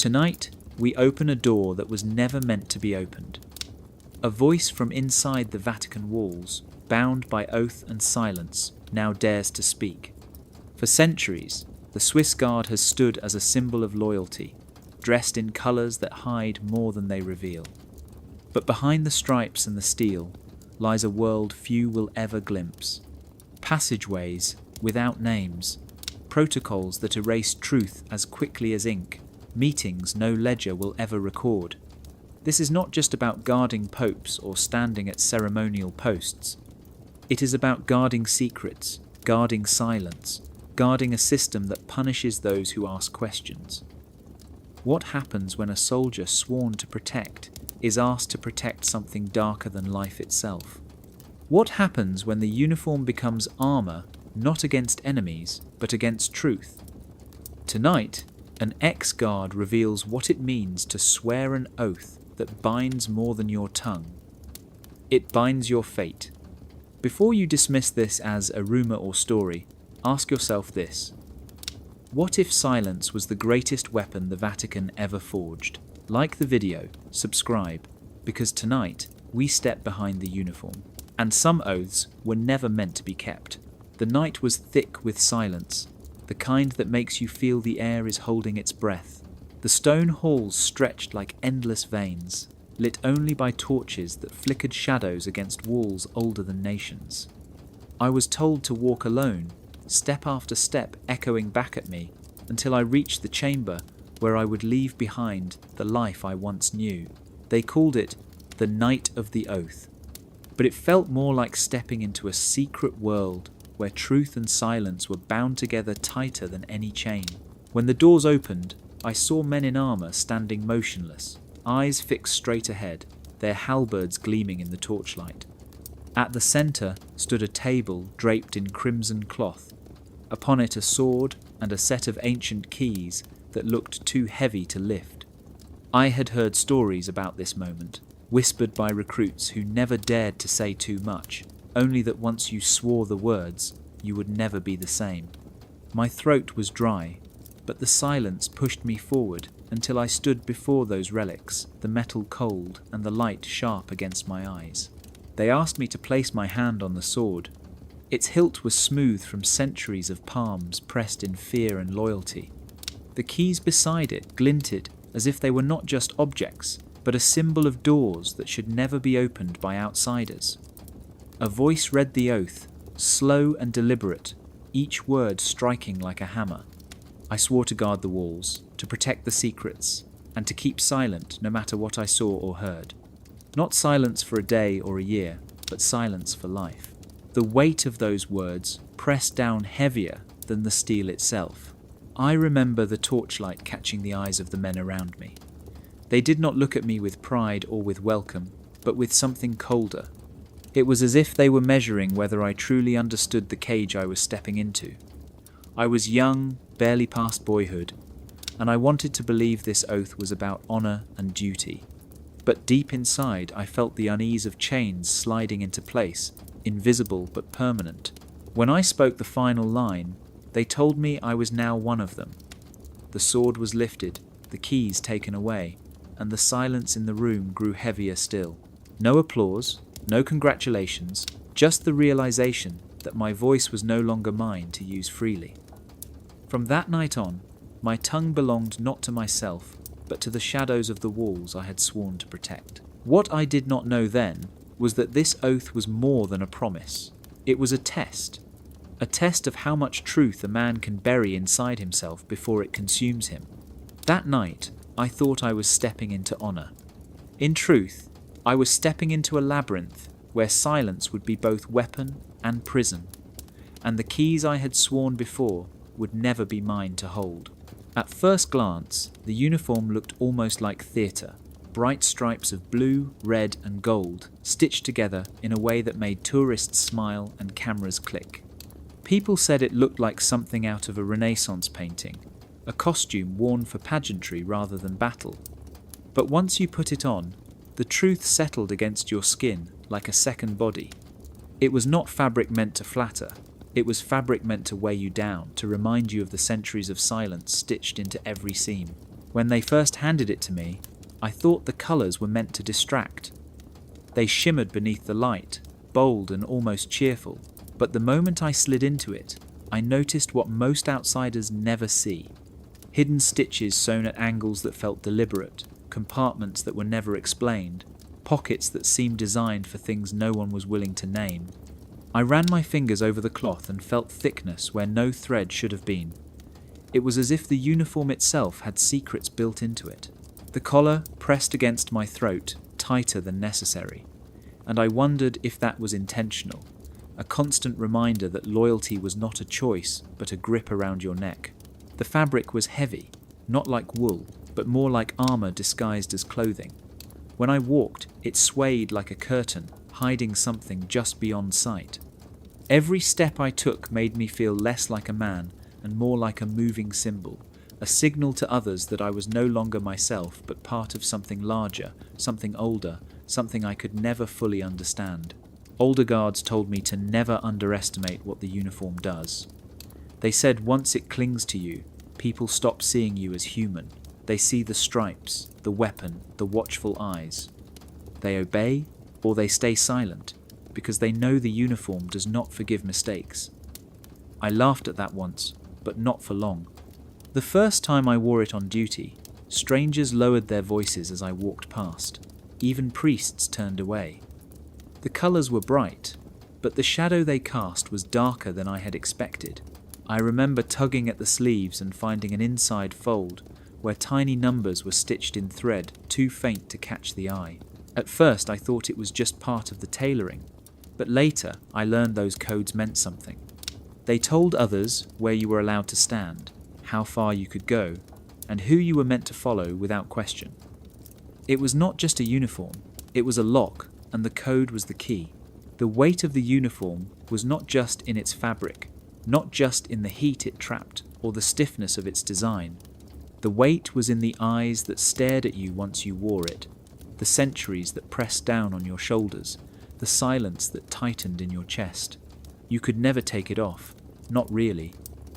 Tonight, we open a door that was never meant to be opened. A voice from inside the Vatican walls, bound by oath and silence, now dares to speak. For centuries, the Swiss Guard has stood as a symbol of loyalty, dressed in colours that hide more than they reveal. But behind the stripes and the steel lies a world few will ever glimpse. Passageways without names, protocols that erase truth as quickly as ink, meetings no ledger will ever record. This is not just about guarding popes or standing at ceremonial posts. It is about guarding secrets, guarding silence, guarding a system that punishes those who ask questions. What happens when a soldier sworn to protect is asked to protect something darker than life itself? What happens when the uniform becomes armour, not against enemies, but against truth? Tonight, an ex-guard reveals what it means to swear an oath that binds more than your tongue. It binds your fate. Before you dismiss this as a rumour or story, ask yourself this. What if silence was the greatest weapon the Vatican ever forged? Like the video, subscribe, because tonight we step behind the uniform. And some oaths were never meant to be kept. The night was thick with silence, the kind that makes you feel the air is holding its breath. The stone halls stretched like endless veins, lit only by torches that flickered shadows against walls older than nations. I was told to walk alone, step after step echoing back at me, until I reached the chamber where I would leave behind the life I once knew. They called it the Night of the Oath, but it felt more like stepping into a secret world where truth and silence were bound together tighter than any chain. When the doors opened, I saw men in armour standing motionless, eyes fixed straight ahead, their halberds gleaming in the torchlight. At the centre stood a table draped in crimson cloth, upon it a sword and a set of ancient keys that looked too heavy to lift. I had heard stories about this moment, whispered by recruits who never dared to say too much, only that once you swore the words, you would never be the same. My throat was dry, but the silence pushed me forward until I stood before those relics, the metal cold and the light sharp against my eyes. They asked me to place my hand on the sword. Its hilt was smooth from centuries of palms pressed in fear and loyalty. The keys beside it glinted as if they were not just objects, but a symbol of doors that should never be opened by outsiders. A voice read the oath, slow and deliberate, each word striking like a hammer. I swore to guard the walls, to protect the secrets, and to keep silent no matter what I saw or heard. Not silence for a day or a year, but silence for life. The weight of those words pressed down heavier than the steel itself. I remember the torchlight catching the eyes of the men around me. They did not look at me with pride or with welcome, but with something colder. It was as if they were measuring whether I truly understood the cage I was stepping into. I was young, barely past boyhood, and I wanted to believe this oath was about honour and duty. But deep inside I felt the unease of chains sliding into place, invisible but permanent. When I spoke the final line, they told me I was now one of them. The sword was lifted, the keys taken away, and the silence in the room grew heavier still. No applause, no congratulations, just the realization that my voice was no longer mine to use freely. From that night on, my tongue belonged not to myself, but to the shadows of the walls I had sworn to protect. What I did not know then was that this oath was more than a promise. It was a test of how much truth a man can bury inside himself before it consumes him. That night, I thought I was stepping into honour. In truth, I was stepping into a labyrinth where silence would be both weapon and prison, and the keys I had sworn before would never be mine to hold. At first glance, the uniform looked almost like theatre, bright stripes of blue, red and gold stitched together in a way that made tourists smile and cameras click. People said it looked like something out of a Renaissance painting, a costume worn for pageantry rather than battle. But once you put it on, the truth settled against your skin like a second body. It was not fabric meant to flatter. It was fabric meant to weigh you down, to remind you of the centuries of silence stitched into every seam. When they first handed it to me, I thought the colours were meant to distract. They shimmered beneath the light, bold and almost cheerful, but the moment I slid into it, I noticed what most outsiders never see. Hidden stitches sewn at angles that felt deliberate, compartments that were never explained, pockets that seemed designed for things no one was willing to name. I ran my fingers over the cloth and felt thickness where no thread should have been. It was as if the uniform itself had secrets built into it. The collar pressed against my throat, tighter than necessary, and I wondered if that was intentional, a constant reminder that loyalty was not a choice but a grip around your neck. The fabric was heavy, not like wool, but more like armour disguised as clothing. When I walked, it swayed like a curtain, hiding something just beyond sight. Every step I took made me feel less like a man and more like a moving symbol, a signal to others that I was no longer myself but part of something larger, something older, something I could never fully understand. Older guards told me to never underestimate what the uniform does. They said once it clings to you, people stop seeing you as human. They see the stripes, the weapon, the watchful eyes. They obey or they stay silent because they know the uniform does not forgive mistakes. I laughed at that once, but not for long. The first time I wore it on duty, strangers lowered their voices as I walked past. Even priests turned away. The colours were bright, but the shadow they cast was darker than I had expected. I remember tugging at the sleeves and finding an inside fold where tiny numbers were stitched in thread too faint to catch the eye. At first I thought it was just part of the tailoring, but later I learned those codes meant something. They told others where you were allowed to stand, how far you could go, and who you were meant to follow without question. It was not just a uniform, it was a lock, and the code was the key. The weight of the uniform was not just in its fabric, not just in the heat it trapped or the stiffness of its design. The weight was in the eyes that stared at you once you wore it, the centuries that pressed down on your shoulders, the silence that tightened in your chest. You could never take it off, not really.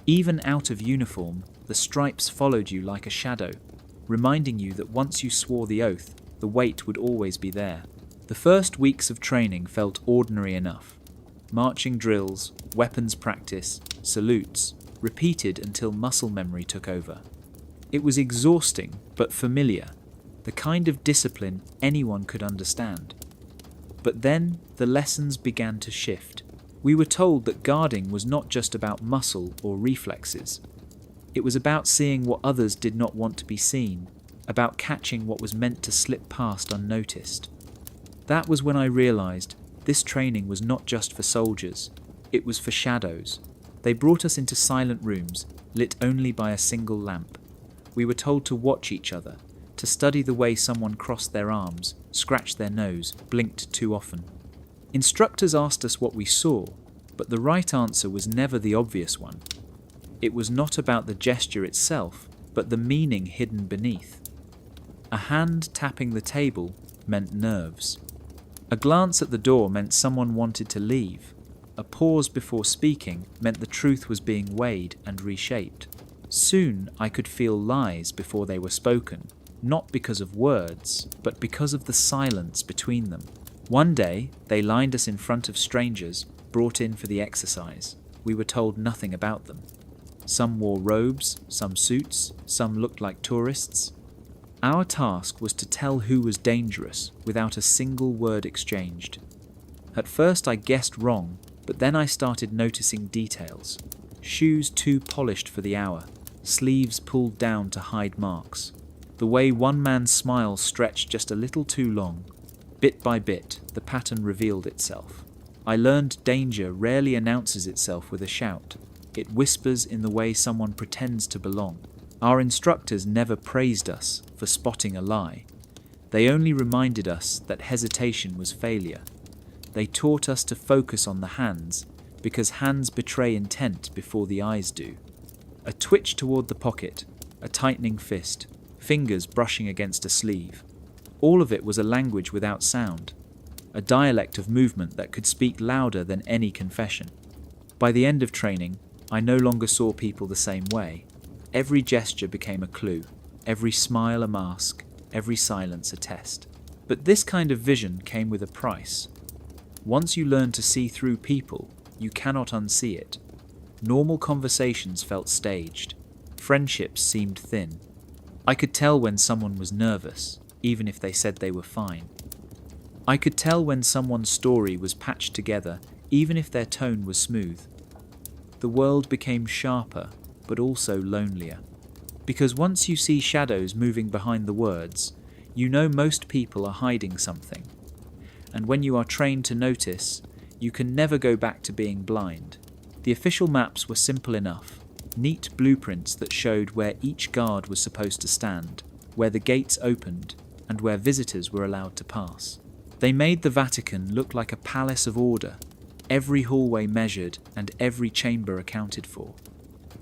Even out of uniform, the stripes followed you like a shadow, reminding you that once you swore the oath, the weight would always be there. The first weeks of training felt ordinary enough. Marching drills, weapons practice, salutes, repeated until muscle memory took over. It was exhausting but familiar, the kind of discipline anyone could understand. But then the lessons began to shift. We were told that guarding was not just about muscle or reflexes. It was about seeing what others did not want to be seen, about catching what was meant to slip past unnoticed. That was when I realized this training was not just for soldiers, it was for shadows. They brought us into silent rooms, lit only by a single lamp. We were told to watch each other, to study the way someone crossed their arms, scratched their nose, blinked too often. Instructors asked us what we saw, but the right answer was never the obvious one. It was not about the gesture itself, but the meaning hidden beneath. A hand tapping the table meant nerves. A glance at the door meant someone wanted to leave. A pause before speaking meant the truth was being weighed and reshaped. Soon I could feel lies before they were spoken, not because of words, but because of the silence between them. One day, they lined us in front of strangers, brought in for the exercise. We were told nothing about them. Some wore robes, some suits, some looked like tourists. Our task was to tell who was dangerous without a single word exchanged. At first I guessed wrong, but then I started noticing details. Shoes too polished for the hour, sleeves pulled down to hide marks. The way one man's smile stretched just a little too long. Bit by bit, the pattern revealed itself. I learned danger rarely announces itself with a shout. It whispers in the way someone pretends to belong. Our instructors never praised us for spotting a lie. They only reminded us that hesitation was failure. They taught us to focus on the hands, because hands betray intent before the eyes do. A twitch toward the pocket, a tightening fist, fingers brushing against a sleeve. All of it was a language without sound, a dialect of movement that could speak louder than any confession. By the end of training, I no longer saw people the same way. Every gesture became a clue. every smile a mask, every silence a test. But this kind of vision came with a price. Once you learn to see through people, you cannot unsee it. Normal conversations felt staged. Friendships seemed thin. I could tell when someone was nervous, even if they said they were fine. I could tell when someone's story was patched together, even if their tone was smooth. The world became sharper, but also lonelier. Because once you see shadows moving behind the words, you know most people are hiding something. And when you are trained to notice, you can never go back to being blind. The official maps were simple enough. Neat blueprints that showed where each guard was supposed to stand, where the gates opened, and where visitors were allowed to pass. They made the Vatican look like a palace of order, every hallway measured and every chamber accounted for.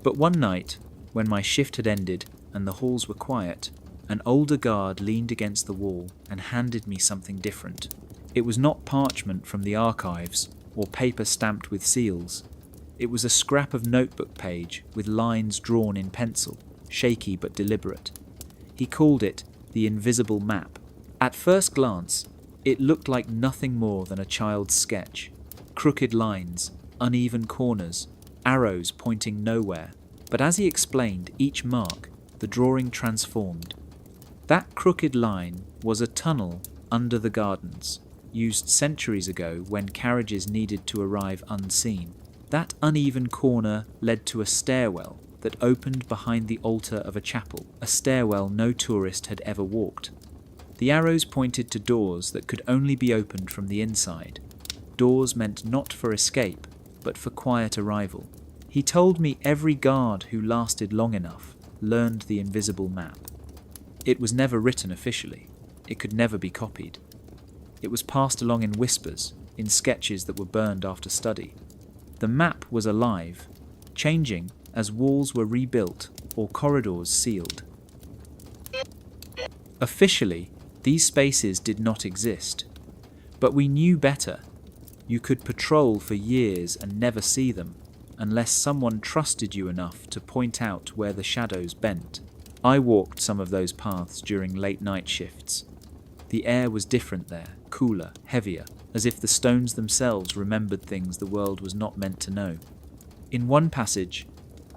But one night, when my shift had ended and the halls were quiet, an older guard leaned against the wall and handed me something different. It was not parchment from the archives or paper stamped with seals. It was a scrap of notebook page with lines drawn in pencil, shaky but deliberate. He called it the invisible map. At first glance, it looked like nothing more than a child's sketch. Crooked lines, uneven corners, arrows pointing nowhere. But as he explained each mark, the drawing transformed. That crooked line was a tunnel under the gardens, used centuries ago when carriages needed to arrive unseen. That uneven corner led to a stairwell that opened behind the altar of a chapel, a stairwell no tourist had ever walked. The arrows pointed to doors that could only be opened from the inside, doors meant not for escape, but for quiet arrival. He told me every guard who lasted long enough learned the invisible map. It was never written officially. It could never be copied. It was passed along in whispers, in sketches that were burned after study. The map was alive, changing as walls were rebuilt or corridors sealed. Officially, these spaces did not exist, but we knew better. You could patrol for years and never see them, unless someone trusted you enough to point out where the shadows bent. I walked some of those paths during late night shifts. The air was different there, cooler, heavier, as if the stones themselves remembered things the world was not meant to know. In one passage,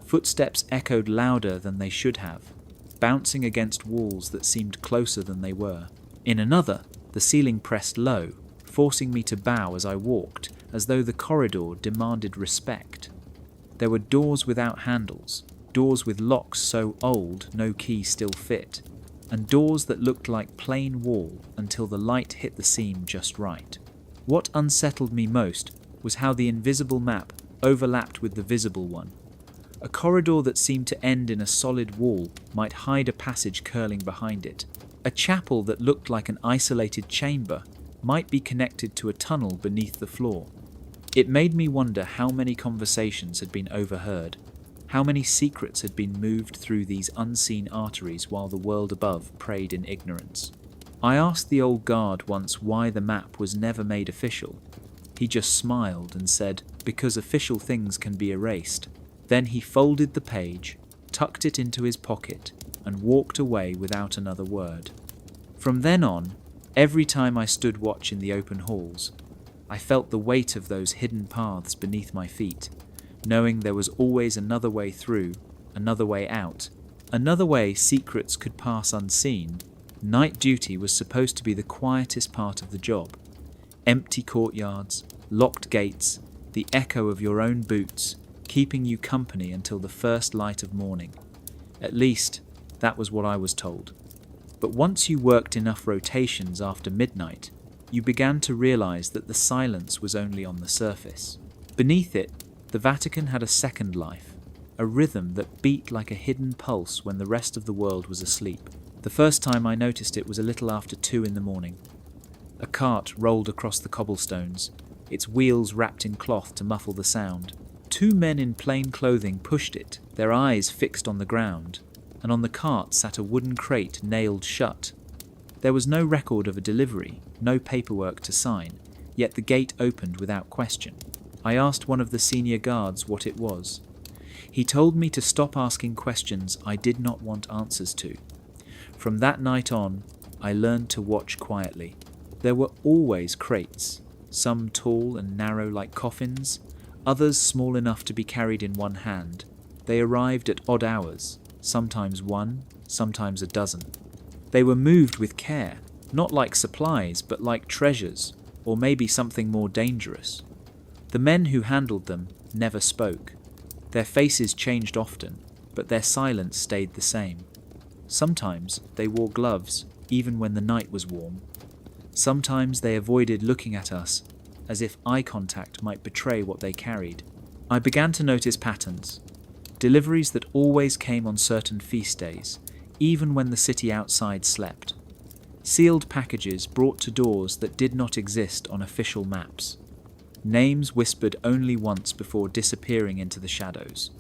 footsteps echoed louder than they should have, bouncing against walls that seemed closer than they were. In another, the ceiling pressed low, forcing me to bow as I walked, as though the corridor demanded respect. There were doors without handles, doors with locks so old no key still fit, and doors that looked like plain wall until the light hit the seam just right. What unsettled me most was how the invisible map overlapped with the visible one. A corridor that seemed to end in a solid wall might hide a passage curling behind it. A chapel that looked like an isolated chamber might be connected to a tunnel beneath the floor. It made me wonder how many conversations had been overheard, how many secrets had been moved through these unseen arteries while the world above prayed in ignorance. I asked the old guard once why the map was never made official. He just smiled and said, because official things can be erased. Then he folded the page, tucked it into his pocket, and walked away without another word. From then on, every time I stood watch in the open halls, I felt the weight of those hidden paths beneath my feet, knowing there was always another way through, another way out, another way secrets could pass unseen. Night duty was supposed to be the quietest part of the job. Empty courtyards, locked gates, the echo of your own boots, keeping you company until the first light of morning. At least, that was what I was told. But once you worked enough rotations after midnight, you began to realize that the silence was only on the surface. Beneath it, the Vatican had a second life, a rhythm that beat like a hidden pulse when the rest of the world was asleep. The first time I noticed it was a little after 2 a.m. A cart rolled across the cobblestones, its wheels wrapped in cloth to muffle the sound. 2 men in plain clothing pushed it, their eyes fixed on the ground, and on the cart sat a wooden crate nailed shut. There was no record of a delivery, no paperwork to sign, yet the gate opened without question. I asked one of the senior guards what it was. He told me to stop asking questions I did not want answers to. From that night on, I learned to watch quietly. There were always crates, some tall and narrow like coffins, others small enough to be carried in one hand. They arrived at odd hours, sometimes one, sometimes a dozen. They were moved with care, not like supplies, but like treasures, or maybe something more dangerous. The men who handled them never spoke. Their faces changed often, but their silence stayed the same. Sometimes they wore gloves, even when the night was warm. Sometimes they avoided looking at us, as if eye contact might betray what they carried. I began to notice patterns. Deliveries that always came on certain feast days, even when the city outside slept. Sealed packages brought to doors that did not exist on official maps. Names whispered only once before disappearing into the shadows.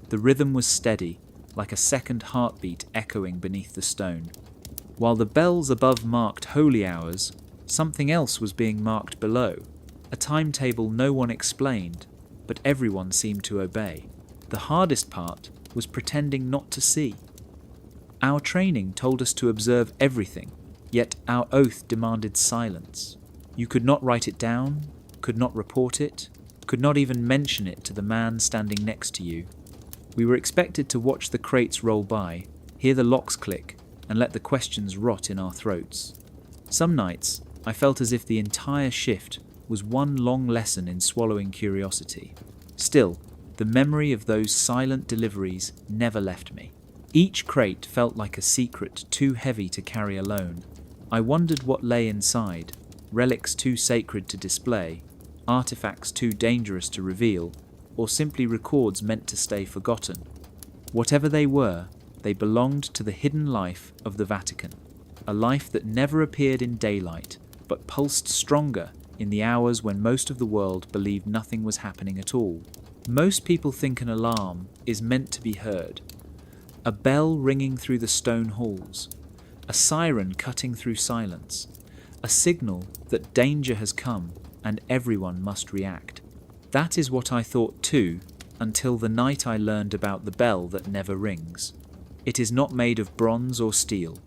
The rhythm was steady, like a second heartbeat echoing beneath the stone. While the bells above marked holy hours, something else was being marked below, a timetable no one explained, but everyone seemed to obey. The hardest part was pretending not to see. Our training told us to observe everything, yet our oath demanded silence. You could not write it down, could not report it, could not even mention it to the man standing next to you. We were expected to watch the crates roll by, hear the locks click, and let the questions rot in our throats. Some nights, I felt as if the entire shift was one long lesson in swallowing curiosity. Still, the memory of those silent deliveries never left me. Each crate felt like a secret too heavy to carry alone. I wondered what lay inside, relics too sacred to display, artifacts too dangerous to reveal, or simply records meant to stay forgotten. Whatever they were, they belonged to the hidden life of the Vatican, a life that never appeared in daylight, but pulsed stronger in the hours when most of the world believed nothing was happening at all. Most people think an alarm is meant to be heard. A bell ringing through the stone halls, a siren cutting through silence, a signal that danger has come and everyone must react. That is what I thought too, until the night I learned about the bell that never rings. It is not made of bronze or steel,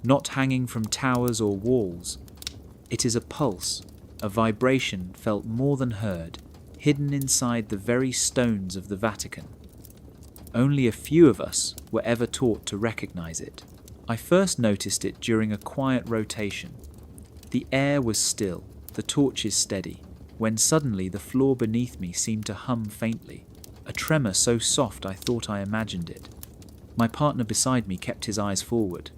not hanging from towers or walls. It is a pulse, a vibration felt more than heard, hidden inside the very stones of the Vatican. Only a few of us were ever taught to recognize it. I first noticed it during a quiet rotation. The air was still, the torches steady, when suddenly the floor beneath me seemed to hum faintly, a tremor so soft I thought I imagined it. My partner beside me kept his eyes forward,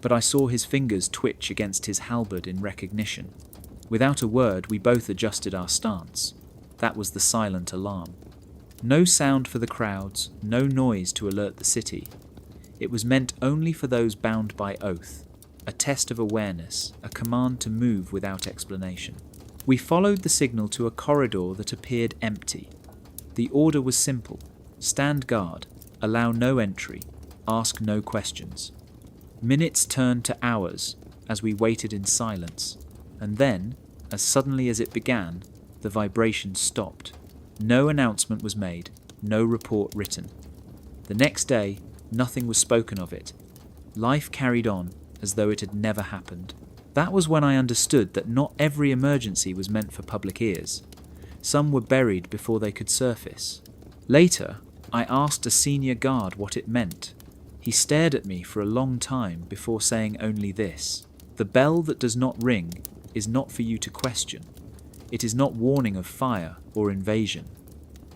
but I saw his fingers twitch against his halberd in recognition. Without a word, we both adjusted our stance. That was the silent alarm. No sound for the crowds, no noise to alert the city. It was meant only for those bound by oath, a test of awareness, a command to move without explanation. We followed the signal to a corridor that appeared empty. The order was simple: stand guard, allow no entry, ask no questions. Minutes turned to hours as we waited in silence, and then, as suddenly as it began, the vibration stopped. No announcement was made, no report written. The next day, nothing was spoken of it. Life carried on as though it had never happened. That was when I understood that not every emergency was meant for public ears. Some were buried before they could surface. Later, I asked a senior guard what it meant. He stared at me for a long time before saying only this: the bell that does not ring is not for you to question. It is not warning of fire or invasion.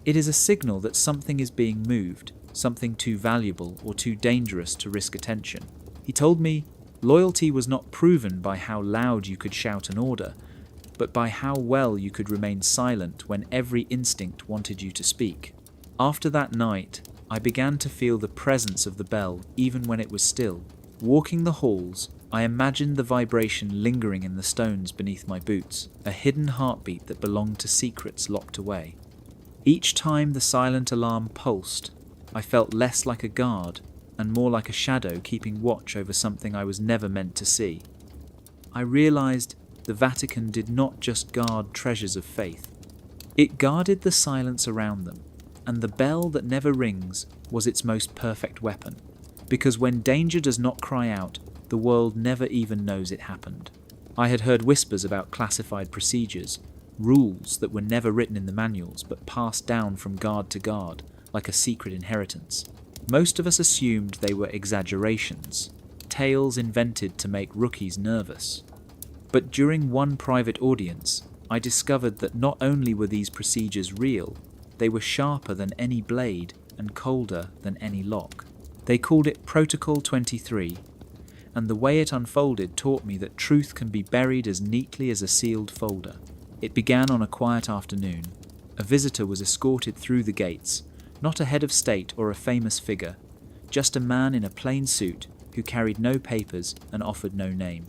It is a signal that something is being moved, something too valuable or too dangerous to risk attention. He told me loyalty was not proven by how loud you could shout an order, but by how well you could remain silent when every instinct wanted you to speak. After that night, I began to feel the presence of the bell even when it was still. Walking the halls, I imagined the vibration lingering in the stones beneath my boots, a hidden heartbeat that belonged to secrets locked away. Each time the silent alarm pulsed, I felt less like a guard and more like a shadow keeping watch over something I was never meant to see. I realized the Vatican did not just guard treasures of faith. It guarded the silence around them, and the bell that never rings was its most perfect weapon. Because when danger does not cry out, the world never even knows it happened. I had heard whispers about classified procedures, rules that were never written in the manuals but passed down from guard to guard like a secret inheritance. Most of us assumed they were exaggerations, tales invented to make rookies nervous. But during one private audience, I discovered that not only were these procedures real, they were sharper than any blade and colder than any lock. They called it Protocol 23, and the way it unfolded taught me that truth can be buried as neatly as a sealed folder. It began on a quiet afternoon. A visitor was escorted through the gates, not a head of state or a famous figure, just a man in a plain suit who carried no papers and offered no name.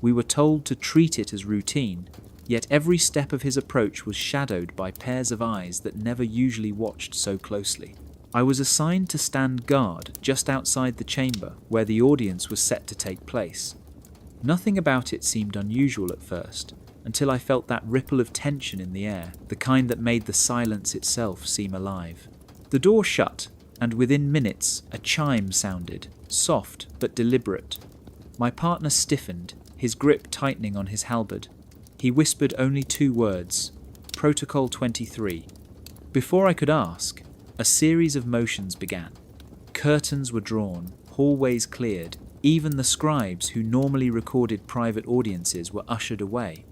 We were told to treat it as routine, yet every step of his approach was shadowed by pairs of eyes that never usually watched so closely. I was assigned to stand guard just outside the chamber where the audience was set to take place. Nothing about it seemed unusual at first, until I felt that ripple of tension in the air, the kind that made the silence itself seem alive. The door shut, and within minutes a chime sounded, soft but deliberate. My partner stiffened, his grip tightening on his halberd. He whispered only 2 words, Protocol 23. Before I could ask, a series of motions began. Curtains were drawn, hallways cleared, even the scribes who normally recorded private audiences were ushered away.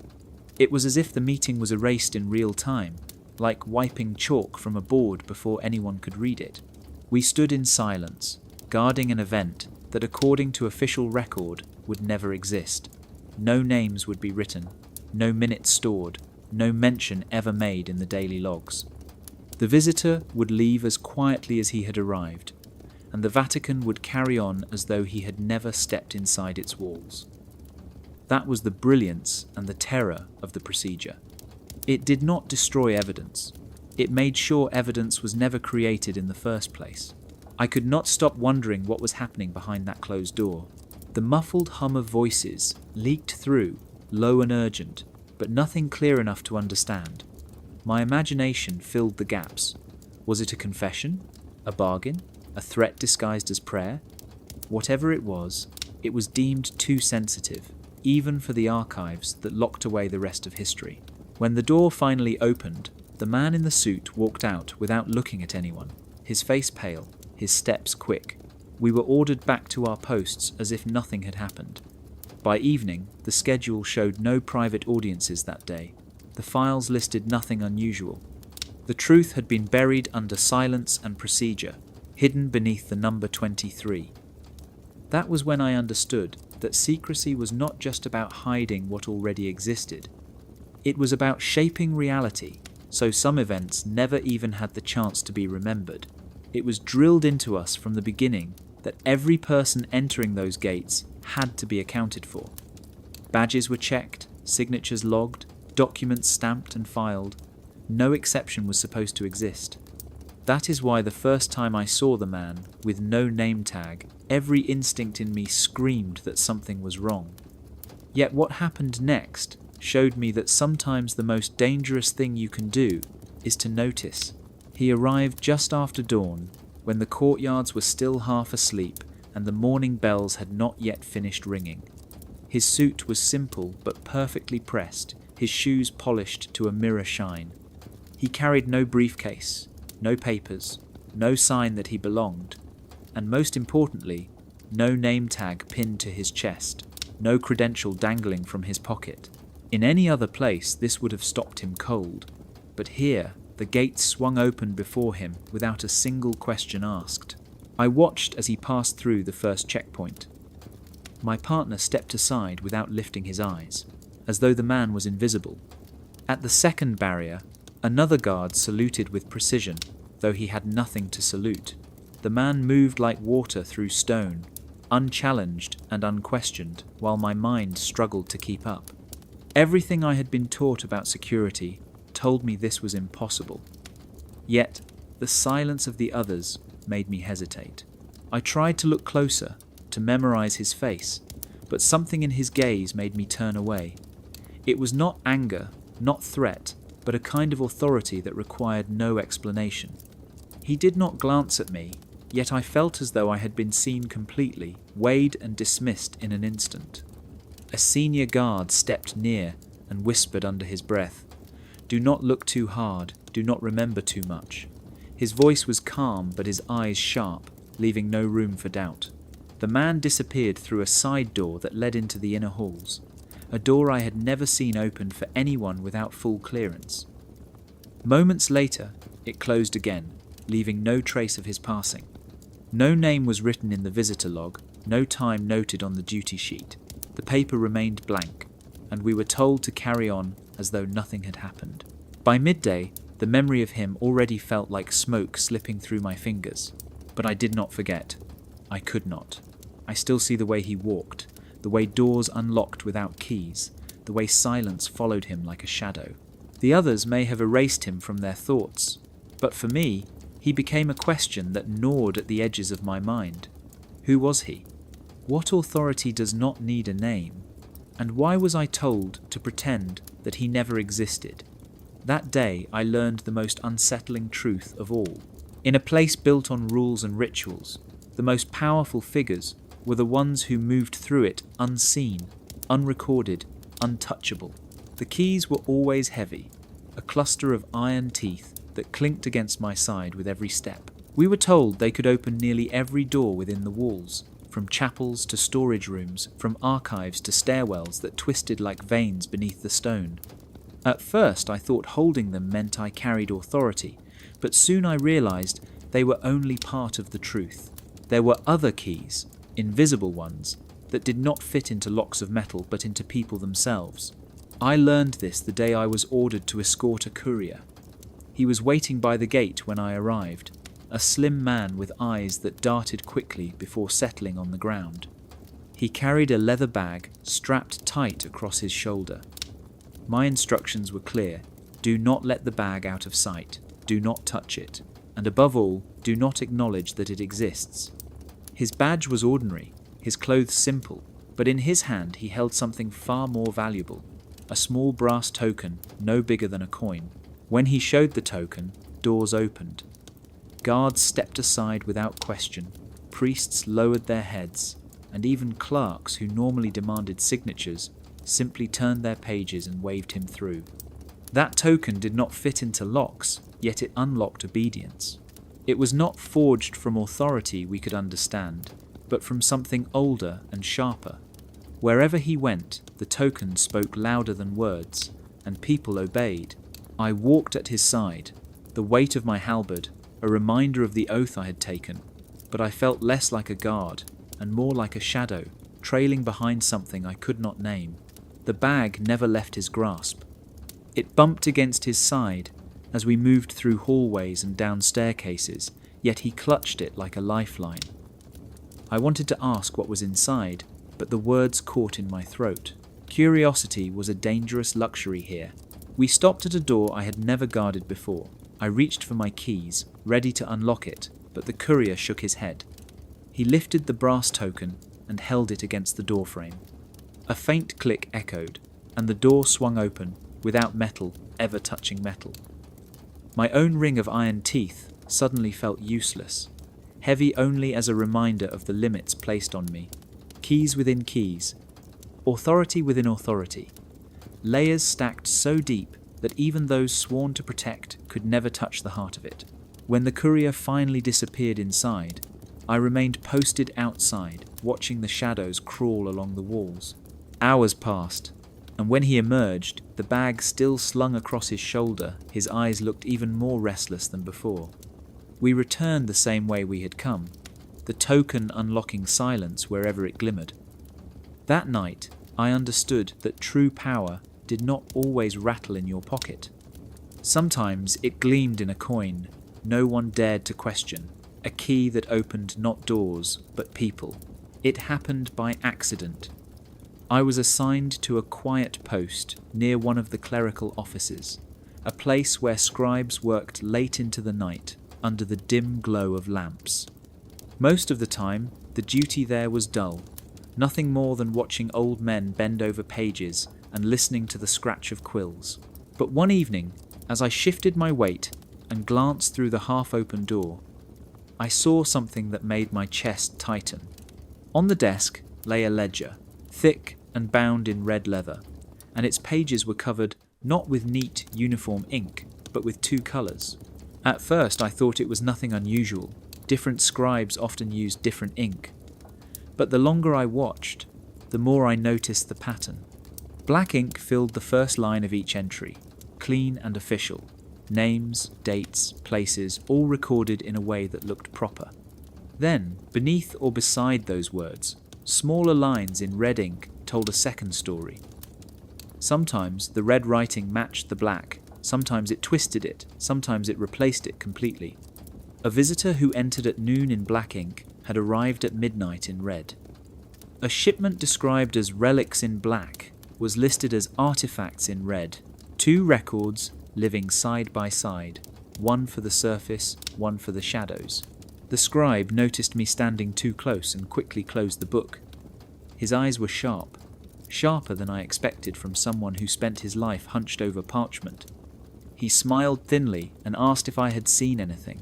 It was as if the meeting was erased in real time, like wiping chalk from a board before anyone could read it. We stood in silence, guarding an event that, according to official record, would never exist. No names would be written, no minutes stored, no mention ever made in the daily logs. The visitor would leave as quietly as he had arrived, and the Vatican would carry on as though he had never stepped inside its walls. That was the brilliance and the terror of the procedure. It did not destroy evidence. It made sure evidence was never created in the first place. I could not stop wondering what was happening behind that closed door. The muffled hum of voices leaked through, low and urgent, but nothing clear enough to understand. My imagination filled the gaps. Was it a confession? A bargain? A threat disguised as prayer? Whatever it was deemed too sensitive, even for the archives that locked away the rest of history. When the door finally opened, the man in the suit walked out without looking at anyone, his face pale, his steps quick. We were ordered back to our posts as if nothing had happened. By evening, the schedule showed no private audiences that day. The files listed nothing unusual. The truth had been buried under silence and procedure, hidden beneath the number 23. That was when I understood that secrecy was not just about hiding what already existed. It was about shaping reality, so some events never even had the chance to be remembered. It was drilled into us from the beginning that every person entering those gates had to be accounted for. Badges were checked, signatures logged, documents stamped and filed. No exception was supposed to exist. That is why the first time I saw the man, with no name tag, every instinct in me screamed that something was wrong. Yet what happened next showed me that sometimes the most dangerous thing you can do is to notice. He arrived just after dawn, when the courtyards were still half asleep and the morning bells had not yet finished ringing. His suit was simple but perfectly pressed, his shoes polished to a mirror shine. He carried no briefcase, no papers, no sign that he belonged, and most importantly, no name tag pinned to his chest, no credential dangling from his pocket. In any other place, this would have stopped him cold, but here, the gates swung open before him without a single question asked. I watched as he passed through the first checkpoint. My partner stepped aside without lifting his eyes, as though the man was invisible. At the second barrier, another guard saluted with precision, though he had nothing to salute. The man moved like water through stone, unchallenged and unquestioned, while my mind struggled to keep up. Everything I had been taught about security told me this was impossible. Yet, the silence of the others made me hesitate. I tried to look closer, to memorize his face, but something in his gaze made me turn away. It was not anger, not threat, but a kind of authority that required no explanation. He did not glance at me, yet I felt as though I had been seen completely, weighed and dismissed in an instant. A senior guard stepped near and whispered under his breath, "Do not look too hard, do not remember too much." His voice was calm but his eyes sharp, leaving no room for doubt. The man disappeared through a side door that led into the inner halls, a door I had never seen opened for anyone without full clearance. Moments later, it closed again, leaving no trace of his passing. No name was written in the visitor log, no time noted on the duty sheet. The paper remained blank, and we were told to carry on as though nothing had happened. By midday, the memory of him already felt like smoke slipping through my fingers. But I did not forget. I could not. I still see the way he walked, the way doors unlocked without keys, the way silence followed him like a shadow. The others may have erased him from their thoughts, but for me, he became a question that gnawed at the edges of my mind. Who was he? What authority does not need a name? And why was I told to pretend that he never existed? That day I learned the most unsettling truth of all. In a place built on rules and rituals, the most powerful figures were the ones who moved through it unseen, unrecorded, untouchable. The keys were always heavy, a cluster of iron teeth that clinked against my side with every step. We were told they could open nearly every door within the walls, from chapels to storage rooms, from archives to stairwells that twisted like veins beneath the stone. At first I thought holding them meant I carried authority, but soon I realized they were only part of the truth. There were other keys, invisible ones, that did not fit into locks of metal but into people themselves. I learned this the day I was ordered to escort a courier. He was waiting by the gate when I arrived, a slim man with eyes that darted quickly before settling on the ground. He carried a leather bag strapped tight across his shoulder. My instructions were clear: do not let the bag out of sight, do not touch it, and above all, do not acknowledge that it exists. His badge was ordinary, his clothes simple, but in his hand he held something far more valuable, a small brass token no bigger than a coin. When he showed the token, doors opened. Guards stepped aside without question, priests lowered their heads, and even clerks who normally demanded signatures simply turned their pages and waved him through. That token did not fit into locks, yet it unlocked obedience. It was not forged from authority we could understand, but from something older and sharper. Wherever he went, the token spoke louder than words, and people obeyed. I walked at his side, the weight of my halberd, a reminder of the oath I had taken, but I felt less like a guard, and more like a shadow, trailing behind something I could not name. The bag never left his grasp. It bumped against his side as we moved through hallways and down staircases, yet he clutched it like a lifeline. I wanted to ask what was inside, but the words caught in my throat. Curiosity was a dangerous luxury here. We stopped at a door I had never guarded before. I reached for my keys, ready to unlock it, but the courier shook his head. He lifted the brass token and held it against the doorframe. A faint click echoed, and the door swung open, without metal ever touching metal. My own ring of iron teeth suddenly felt useless, heavy only as a reminder of the limits placed on me. Keys within keys, authority within authority, layers stacked so deep that even those sworn to protect could never touch the heart of it. When the courier finally disappeared inside, I remained posted outside, watching the shadows crawl along the walls. Hours passed, and when he emerged, the bag still slung across his shoulder, his eyes looked even more restless than before. We returned the same way we had come, the token unlocking silence wherever it glimmered. That night, I understood that true power did not always rattle in your pocket. Sometimes it gleamed in a coin no one dared to question, a key that opened not doors, but people. It happened by accident. I was assigned to a quiet post near one of the clerical offices, a place where scribes worked late into the night under the dim glow of lamps. Most of the time, the duty there was dull, nothing more than watching old men bend over pages and listening to the scratch of quills. But one evening, as I shifted my weight and glanced through the half-open door, I saw something that made my chest tighten. On the desk lay a ledger, thick and bound in red leather, and its pages were covered not with neat, uniform ink, but with two colours. At first I thought it was nothing unusual. Different scribes often used different ink. But the longer I watched, the more I noticed the pattern. Black ink filled the first line of each entry, clean and official. Names, dates, places, all recorded in a way that looked proper. Then, beneath or beside those words, smaller lines in red ink told a second story. Sometimes the red writing matched the black, sometimes it twisted it, sometimes it replaced it completely. A visitor who entered at noon in black ink had arrived at midnight in red. A shipment described as relics in black was listed as artifacts in red. Two records living side by side, one for the surface, one for the shadows. The scribe noticed me standing too close and quickly closed the book. His eyes were sharp, sharper than I expected from someone who spent his life hunched over parchment. He smiled thinly and asked if I had seen anything.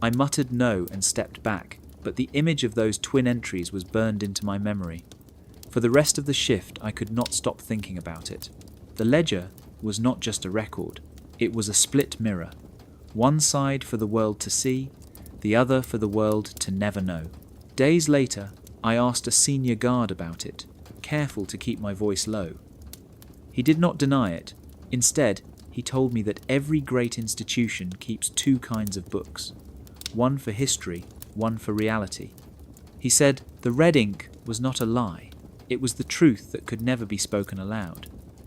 I muttered no and stepped back, but the image of those twin entries was burned into my memory. For the rest of the shift, I could not stop thinking about it. The ledger was not just a record. It was a split mirror. One side for the world to see, the other for the world to never know. Days later, I asked a senior guard about it, careful to keep my voice low. He did not deny it. Instead, he told me that every great institution keeps two kinds of books, one for history, one for reality. He said the red ink was not a lie. It was the truth that could never be spoken aloud.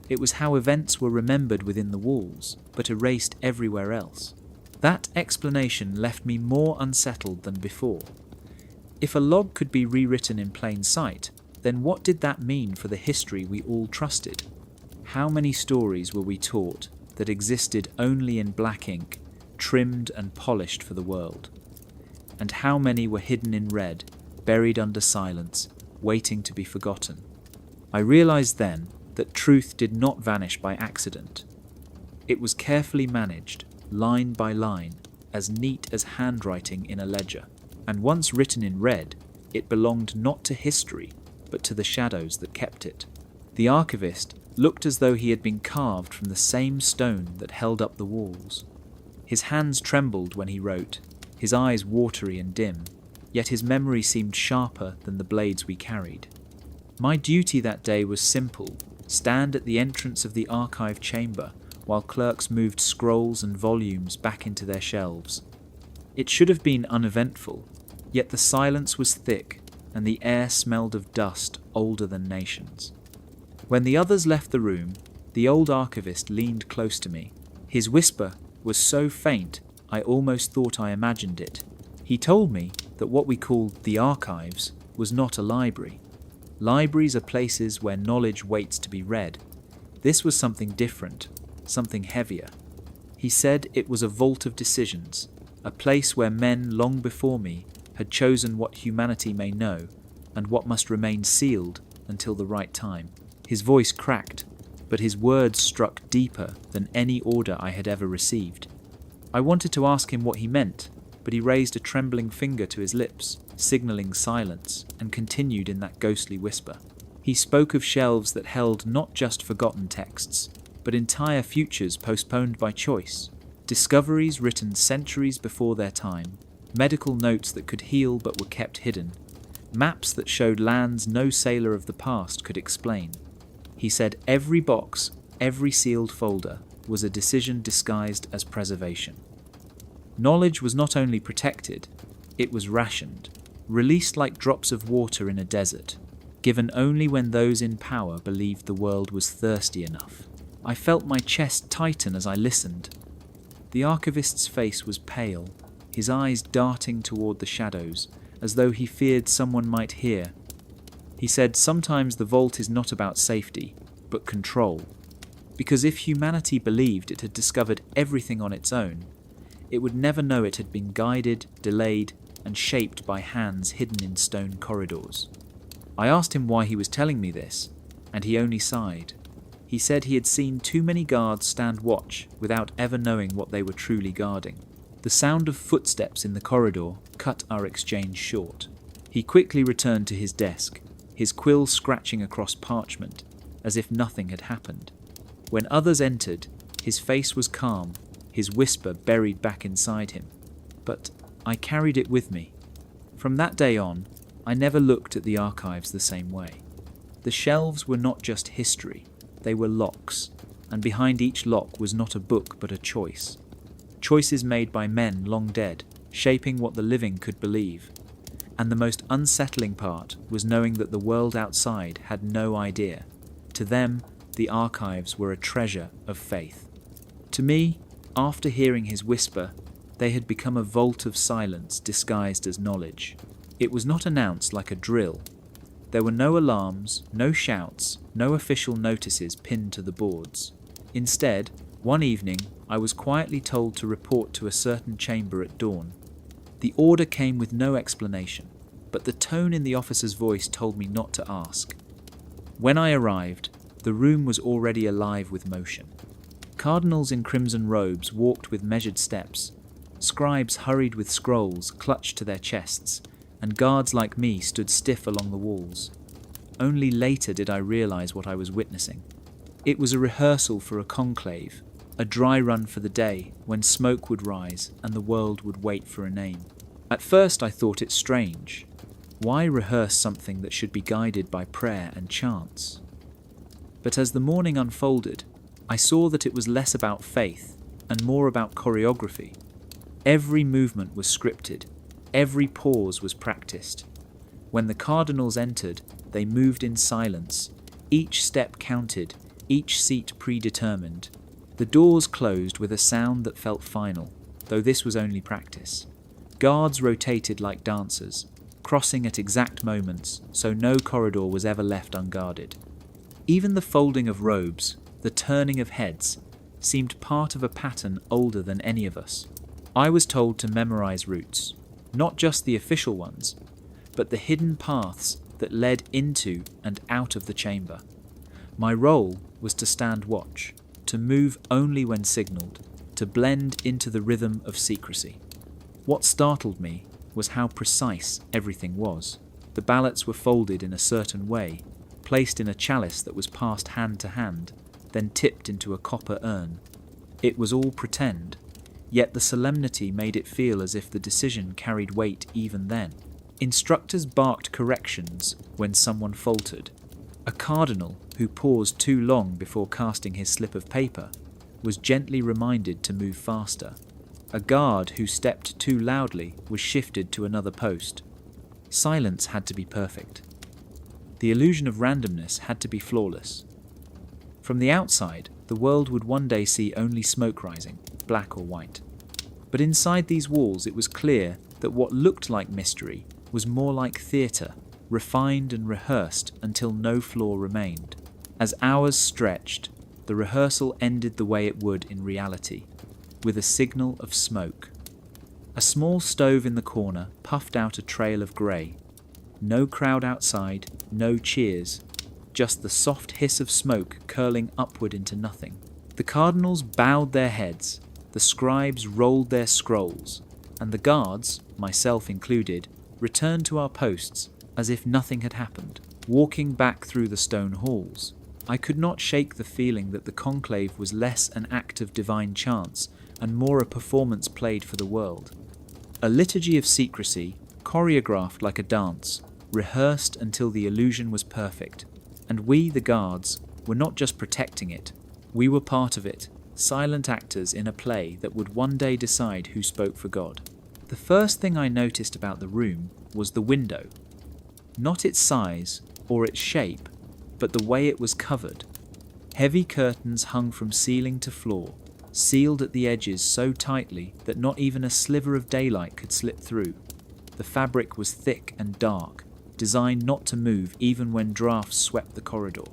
It was how events were remembered within the walls, but erased everywhere else. That explanation left me more unsettled than before. If a log could be rewritten in plain sight, then what did that mean for the history we all trusted? How many stories were we taught that existed only in black ink, trimmed and polished for the world? And how many were hidden in red, buried under silence, waiting to be forgotten? I realized then that truth did not vanish by accident. It was carefully managed, line by line, as neat as handwriting in a ledger. And once written in red, it belonged not to history, but to the shadows that kept it. The archivist looked as though he had been carved from the same stone that held up the walls. His hands trembled when he wrote, his eyes watery and dim, yet his memory seemed sharper than the blades we carried. My duty that day was simple: stand at the entrance of the archive chamber while clerks moved scrolls and volumes back into their shelves. It should have been uneventful, yet the silence was thick and the air smelled of dust older than nations. When the others left the room, the old archivist leaned close to me. His whisper was so faint I almost thought I imagined it. He told me that what we called the archives was not a library. Libraries are places where knowledge waits to be read. This was something different, something heavier. He said it was a vault of decisions, a place where men long before me had chosen what humanity may know and what must remain sealed until the right time. His voice cracked, but his words struck deeper than any order I had ever received. I wanted to ask him what he meant, but he raised a trembling finger to his lips, signalling silence, and continued in that ghostly whisper. He spoke of shelves that held not just forgotten texts, but entire futures postponed by choice, discoveries written centuries before their time, medical notes that could heal but were kept hidden, maps that showed lands no sailor of the past could explain. He said every box, every sealed folder, was a decision disguised as preservation. Knowledge was not only protected, it was rationed, released like drops of water in a desert, given only when those in power believed the world was thirsty enough. I felt my chest tighten as I listened. The archivist's face was pale, his eyes darting toward the shadows, as though he feared someone might hear. He said sometimes the vault is not about safety, but control. Because if humanity believed it had discovered everything on its own, it would never know it had been guided, delayed, and shaped by hands hidden in stone corridors. I asked him why he was telling me this, and he only sighed. He said he had seen too many guards stand watch without ever knowing what they were truly guarding. The sound of footsteps in the corridor cut our exchange short. He quickly returned to his desk, his quill scratching across parchment, as if nothing had happened. When others entered, his face was calm, his whisper buried back inside him. But I carried it with me. From that day on, I never looked at the archives the same way. The shelves were not just history, they were locks, and behind each lock was not a book but a choice. Choices made by men long dead, shaping what the living could believe. And the most unsettling part was knowing that the world outside had no idea. To them, the archives were a treasure of faith. To me, after hearing his whisper, they had become a vault of silence disguised as knowledge. It was not announced like a drill. There were no alarms, no shouts, no official notices pinned to the boards. Instead, one evening, I was quietly told to report to a certain chamber at dawn. The order came with no explanation, but the tone in the officer's voice told me not to ask. When I arrived, the room was already alive with motion. Cardinals in crimson robes walked with measured steps. Scribes hurried with scrolls clutched to their chests, and guards like me stood stiff along the walls. Only later did I realize what I was witnessing. It was a rehearsal for a conclave, a dry run for the day when smoke would rise and the world would wait for a name. At first I thought it strange. Why rehearse something that should be guided by prayer and chants? But as the morning unfolded, I saw that it was less about faith and more about choreography. Every movement was scripted, every pause was practiced. When the cardinals entered, they moved in silence, each step counted, each seat predetermined. The doors closed with a sound that felt final, though this was only practice. Guards rotated like dancers, crossing at exact moments, so no corridor was ever left unguarded. Even the folding of robes, the turning of heads, seemed part of a pattern older than any of us. I was told to memorize routes, not just the official ones, but the hidden paths that led into and out of the chamber. My role was to stand watch, to move only when signalled, to blend into the rhythm of secrecy. What startled me was how precise everything was. The ballots were folded in a certain way, placed in a chalice that was passed hand to hand, then tipped into a copper urn. It was all pretend, yet the solemnity made it feel as if the decision carried weight even then. Instructors barked corrections when someone faltered. A cardinal who paused too long before casting his slip of paper was gently reminded to move faster. A guard who stepped too loudly was shifted to another post. Silence had to be perfect. The illusion of randomness had to be flawless. From the outside, the world would one day see only smoke rising, black or white. But inside these walls it was clear that what looked like mystery was more like theatre, refined and rehearsed until no flaw remained. As hours stretched, the rehearsal ended the way it would in reality, with a signal of smoke. A small stove in the corner puffed out a trail of grey. No crowd outside, no cheers, just the soft hiss of smoke curling upward into nothing. The cardinals bowed their heads, the scribes rolled their scrolls, and the guards, myself included, returned to our posts as if nothing had happened, walking back through the stone halls. I could not shake the feeling that the conclave was less an act of divine chance and more a performance played for the world. A liturgy of secrecy, choreographed like a dance, rehearsed until the illusion was perfect. And we, the guards, were not just protecting it, we were part of it, silent actors in a play that would one day decide who spoke for God. The first thing I noticed about the room was the window. Not its size or its shape, but the way it was covered. Heavy curtains hung from ceiling to floor, sealed at the edges so tightly that not even a sliver of daylight could slip through. The fabric was thick and dark, designed not to move even when drafts swept the corridor.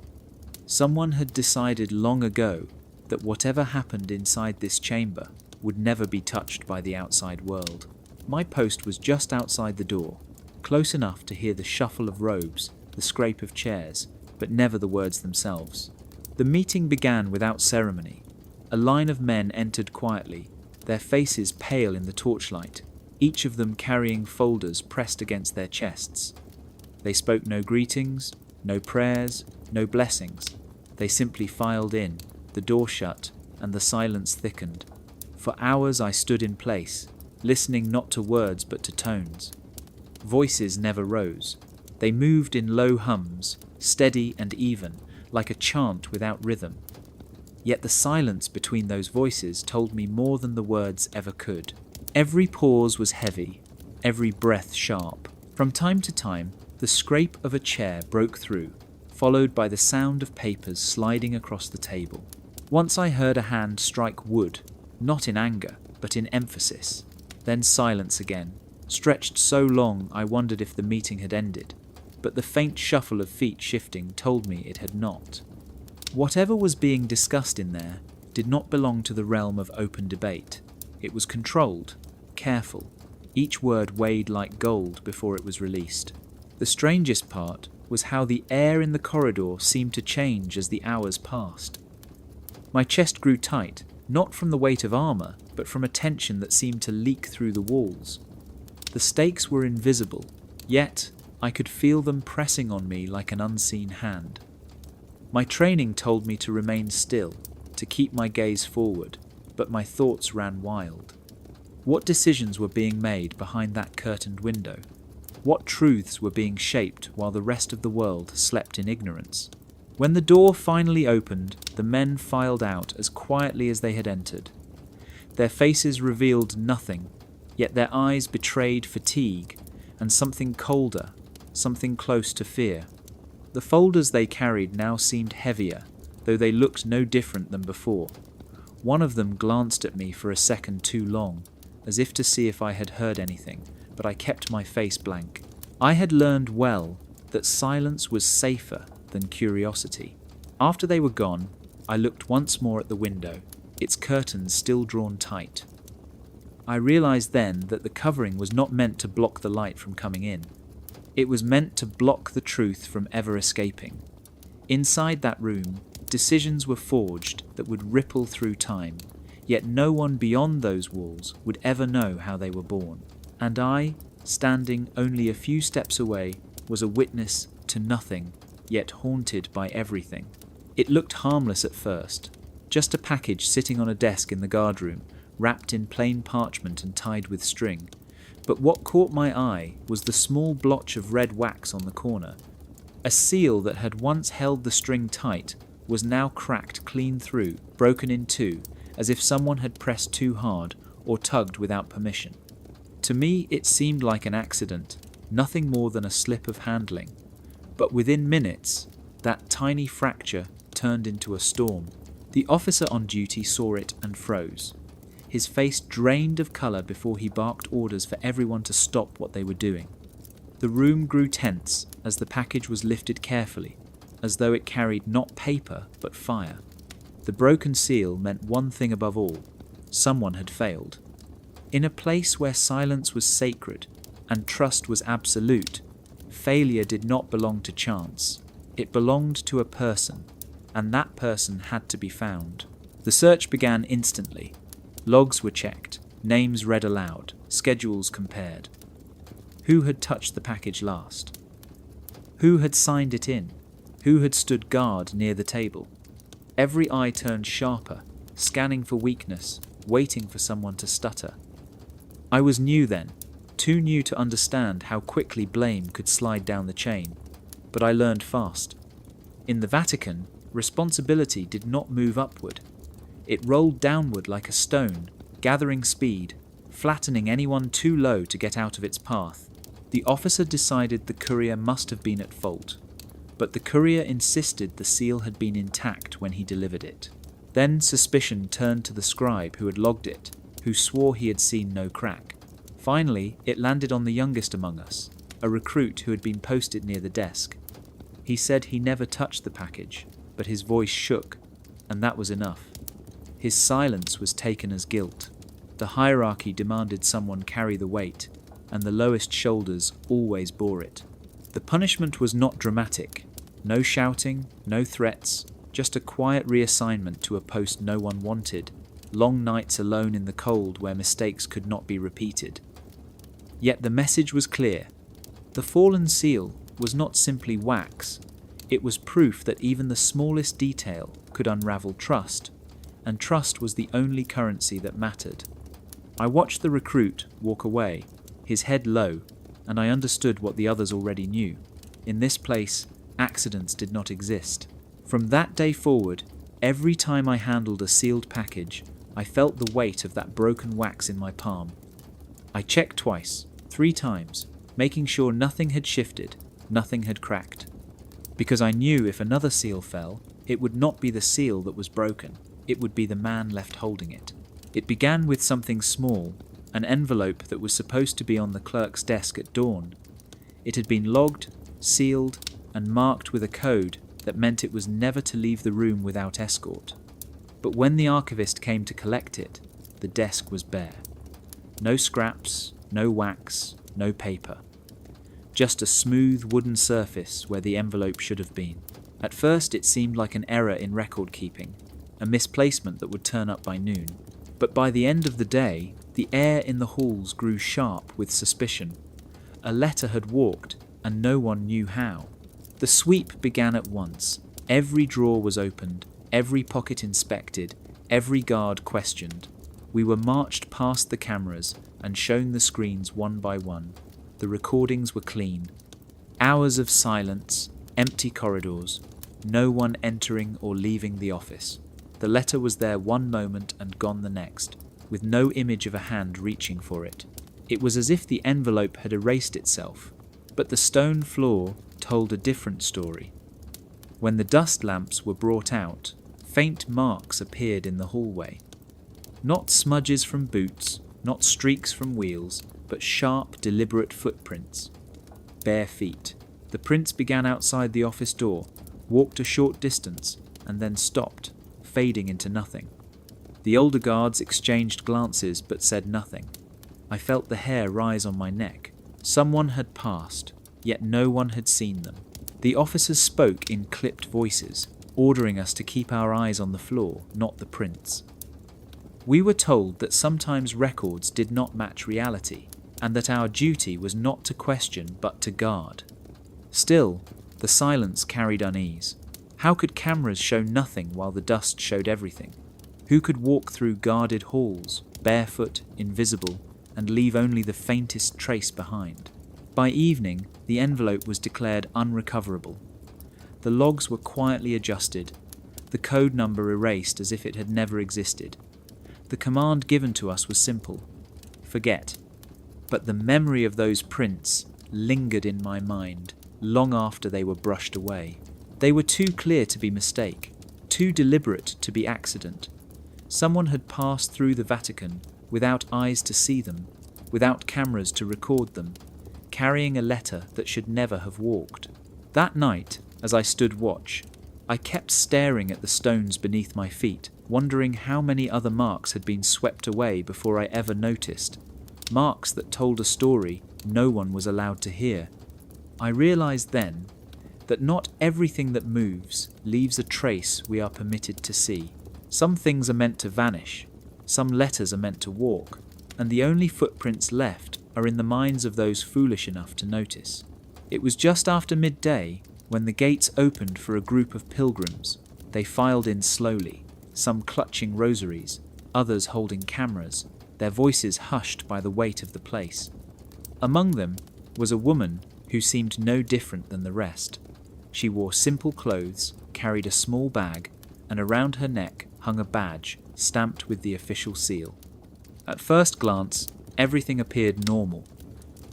Someone had decided long ago that whatever happened inside this chamber would never be touched by the outside world. My post was just outside the door, close enough to hear the shuffle of robes, the scrape of chairs, but never the words themselves. The meeting began without ceremony. A line of men entered quietly, their faces pale in the torchlight, each of them carrying folders pressed against their chests. They spoke no greetings, no prayers, no blessings. They simply filed in, the door shut, and the silence thickened. For hours I stood in place, listening not to words but to tones. Voices never rose. They moved in low hums, steady and even, like a chant without rhythm. Yet the silence between those voices told me more than the words ever could. Every pause was heavy, every breath sharp. From time to time, the scrape of a chair broke through, followed by the sound of papers sliding across the table. Once I heard a hand strike wood, not in anger, but in emphasis. Then silence again, stretched so long I wondered if the meeting had ended, but the faint shuffle of feet shifting told me it had not. Whatever was being discussed in there did not belong to the realm of open debate. It was controlled, careful. Each word weighed like gold before it was released. The strangest part was how the air in the corridor seemed to change as the hours passed. My chest grew tight, not from the weight of armour, but from a tension that seemed to leak through the walls. The stakes were invisible, yet I could feel them pressing on me like an unseen hand. My training told me to remain still, to keep my gaze forward, but my thoughts ran wild. What decisions were being made behind that curtained window? What truths were being shaped while the rest of the world slept in ignorance? When the door finally opened, the men filed out as quietly as they had entered. Their faces revealed nothing, yet their eyes betrayed fatigue and something colder, something close to fear. The folders they carried now seemed heavier, though they looked no different than before. One of them glanced at me for a second too long, as if to see if I had heard anything, but I kept my face blank. I had learned well that silence was safer than curiosity. After they were gone, I looked once more at the window, its curtains still drawn tight. I realized then that the covering was not meant to block the light from coming in. It was meant to block the truth from ever escaping. Inside that room, decisions were forged that would ripple through time, yet no one beyond those walls would ever know how they were born. And I, standing only a few steps away, was a witness to nothing, yet haunted by everything. It looked harmless at first, just a package sitting on a desk in the guardroom, wrapped in plain parchment and tied with string. But what caught my eye was the small blotch of red wax on the corner. A seal that had once held the string tight was now cracked clean through, broken in two, as if someone had pressed too hard or tugged without permission. To me, it seemed like an accident, nothing more than a slip of handling. But within minutes, that tiny fracture turned into a storm. The officer on duty saw it and froze. His face drained of colour before he barked orders for everyone to stop what they were doing. The room grew tense as the package was lifted carefully, as though it carried not paper but fire. The broken seal meant one thing above all: someone had failed. In a place where silence was sacred and trust was absolute, failure did not belong to chance. It belonged to a person, and that person had to be found. The search began instantly. Logs were checked, names read aloud, schedules compared. Who had touched the package last? Who had signed it in? Who had stood guard near the table? Every eye turned sharper, scanning for weakness, waiting for someone to stutter. I was new then, too new to understand how quickly blame could slide down the chain, but I learned fast. In the Vatican, responsibility did not move upward. It rolled downward like a stone, gathering speed, flattening anyone too low to get out of its path. The officer decided the courier must have been at fault, but the courier insisted the seal had been intact when he delivered it. Then suspicion turned to the scribe who had logged it, who swore he had seen no crack. Finally, it landed on the youngest among us, a recruit who had been posted near the desk. He said he never touched the package, but his voice shook, and that was enough. His silence was taken as guilt. The hierarchy demanded someone carry the weight, and the lowest shoulders always bore it. The punishment was not dramatic. No shouting, no threats, just a quiet reassignment to a post no one wanted, long nights alone in the cold where mistakes could not be repeated. Yet the message was clear. The fallen seal was not simply wax, it was proof that even the smallest detail could unravel trust, and trust was the only currency that mattered. I watched the recruit walk away, his head low, and I understood what the others already knew. In this place, accidents did not exist. From that day forward, every time I handled a sealed package, I felt the weight of that broken wax in my palm. I checked twice, 3 times, making sure nothing had shifted, nothing had cracked. Because I knew if another seal fell, it would not be the seal that was broken, it would be the man left holding it. It began with something small, an envelope that was supposed to be on the clerk's desk at dawn. It had been logged, sealed, and marked with a code that meant it was never to leave the room without escort. But when the archivist came to collect it, the desk was bare. No scraps, no wax, no paper. Just a smooth wooden surface where the envelope should have been. At first it seemed like an error in record keeping, a misplacement that would turn up by noon. But by the end of the day, the air in the halls grew sharp with suspicion. A letter had walked, and no one knew how. The sweep began at once. Every drawer was opened, every pocket inspected, every guard questioned. We were marched past the cameras and shown the screens one by one. The recordings were clean. Hours of silence, empty corridors, no one entering or leaving the office. The letter was there one moment and gone the next, with no image of a hand reaching for it. It was as if the envelope had erased itself, but the stone floor told a different story. When the dust lamps were brought out, faint marks appeared in the hallway. Not smudges from boots, not streaks from wheels, but sharp, deliberate footprints. Bare feet. The prints began outside the office door, walked a short distance, and then stopped, fading into nothing. The older guards exchanged glances but said nothing. I felt the hair rise on my neck. Someone had passed, yet no one had seen them. The officers spoke in clipped voices, ordering us to keep our eyes on the floor, not the prints. We were told that sometimes records did not match reality, and that our duty was not to question but to guard. Still, the silence carried unease. How could cameras show nothing while the dust showed everything? Who could walk through guarded halls, barefoot, invisible, and leave only the faintest trace behind? By evening, the envelope was declared unrecoverable. The logs were quietly adjusted, the code number erased as if it had never existed. The command given to us was simple: forget. But the memory of those prints lingered in my mind long after they were brushed away. They were too clear to be mistake, too deliberate to be accident. Someone had passed through the Vatican without eyes to see them, without cameras to record them, carrying a letter that should never have walked. That night, as I stood watch, I kept staring at the stones beneath my feet, wondering how many other marks had been swept away before I ever noticed. Marks that told a story no one was allowed to hear. I realized then that not everything that moves leaves a trace we are permitted to see. Some things are meant to vanish, some letters are meant to walk, and the only footprints left are in the minds of those foolish enough to notice. It was just after midday when the gates opened for a group of pilgrims. They filed in slowly, some clutching rosaries, others holding cameras, their voices hushed by the weight of the place. Among them was a woman who seemed no different than the rest. She wore simple clothes, carried a small bag, and around her neck hung a badge stamped with the official seal. At first glance, everything appeared normal,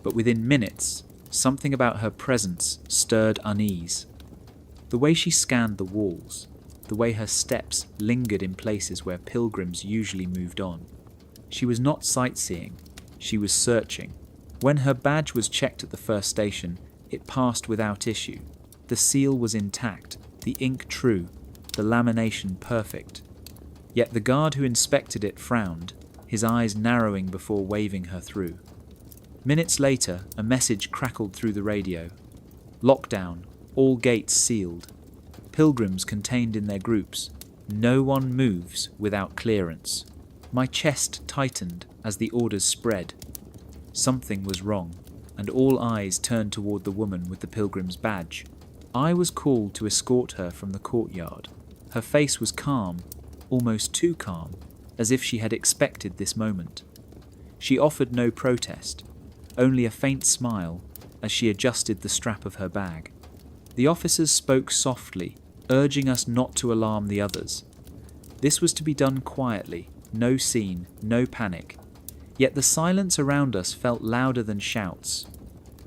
but within minutes, something about her presence stirred unease. The way she scanned the walls, the way her steps lingered in places where pilgrims usually moved on. She was not sightseeing, she was searching. When her badge was checked at the first station, it passed without issue. The seal was intact, the ink true, the lamination perfect. Yet the guard who inspected it frowned, his eyes narrowing before waving her through. Minutes later, a message crackled through the radio. Lockdown, all gates sealed. Pilgrims contained in their groups. No one moves without clearance. My chest tightened as the orders spread. Something was wrong, and all eyes turned toward the woman with the pilgrim's badge. I was called to escort her from the courtyard. Her face was calm, almost too calm, as if she had expected this moment. She offered no protest, only a faint smile as she adjusted the strap of her bag. The officers spoke softly, urging us not to alarm the others. This was to be done quietly, no scene, no panic. Yet the silence around us felt louder than shouts.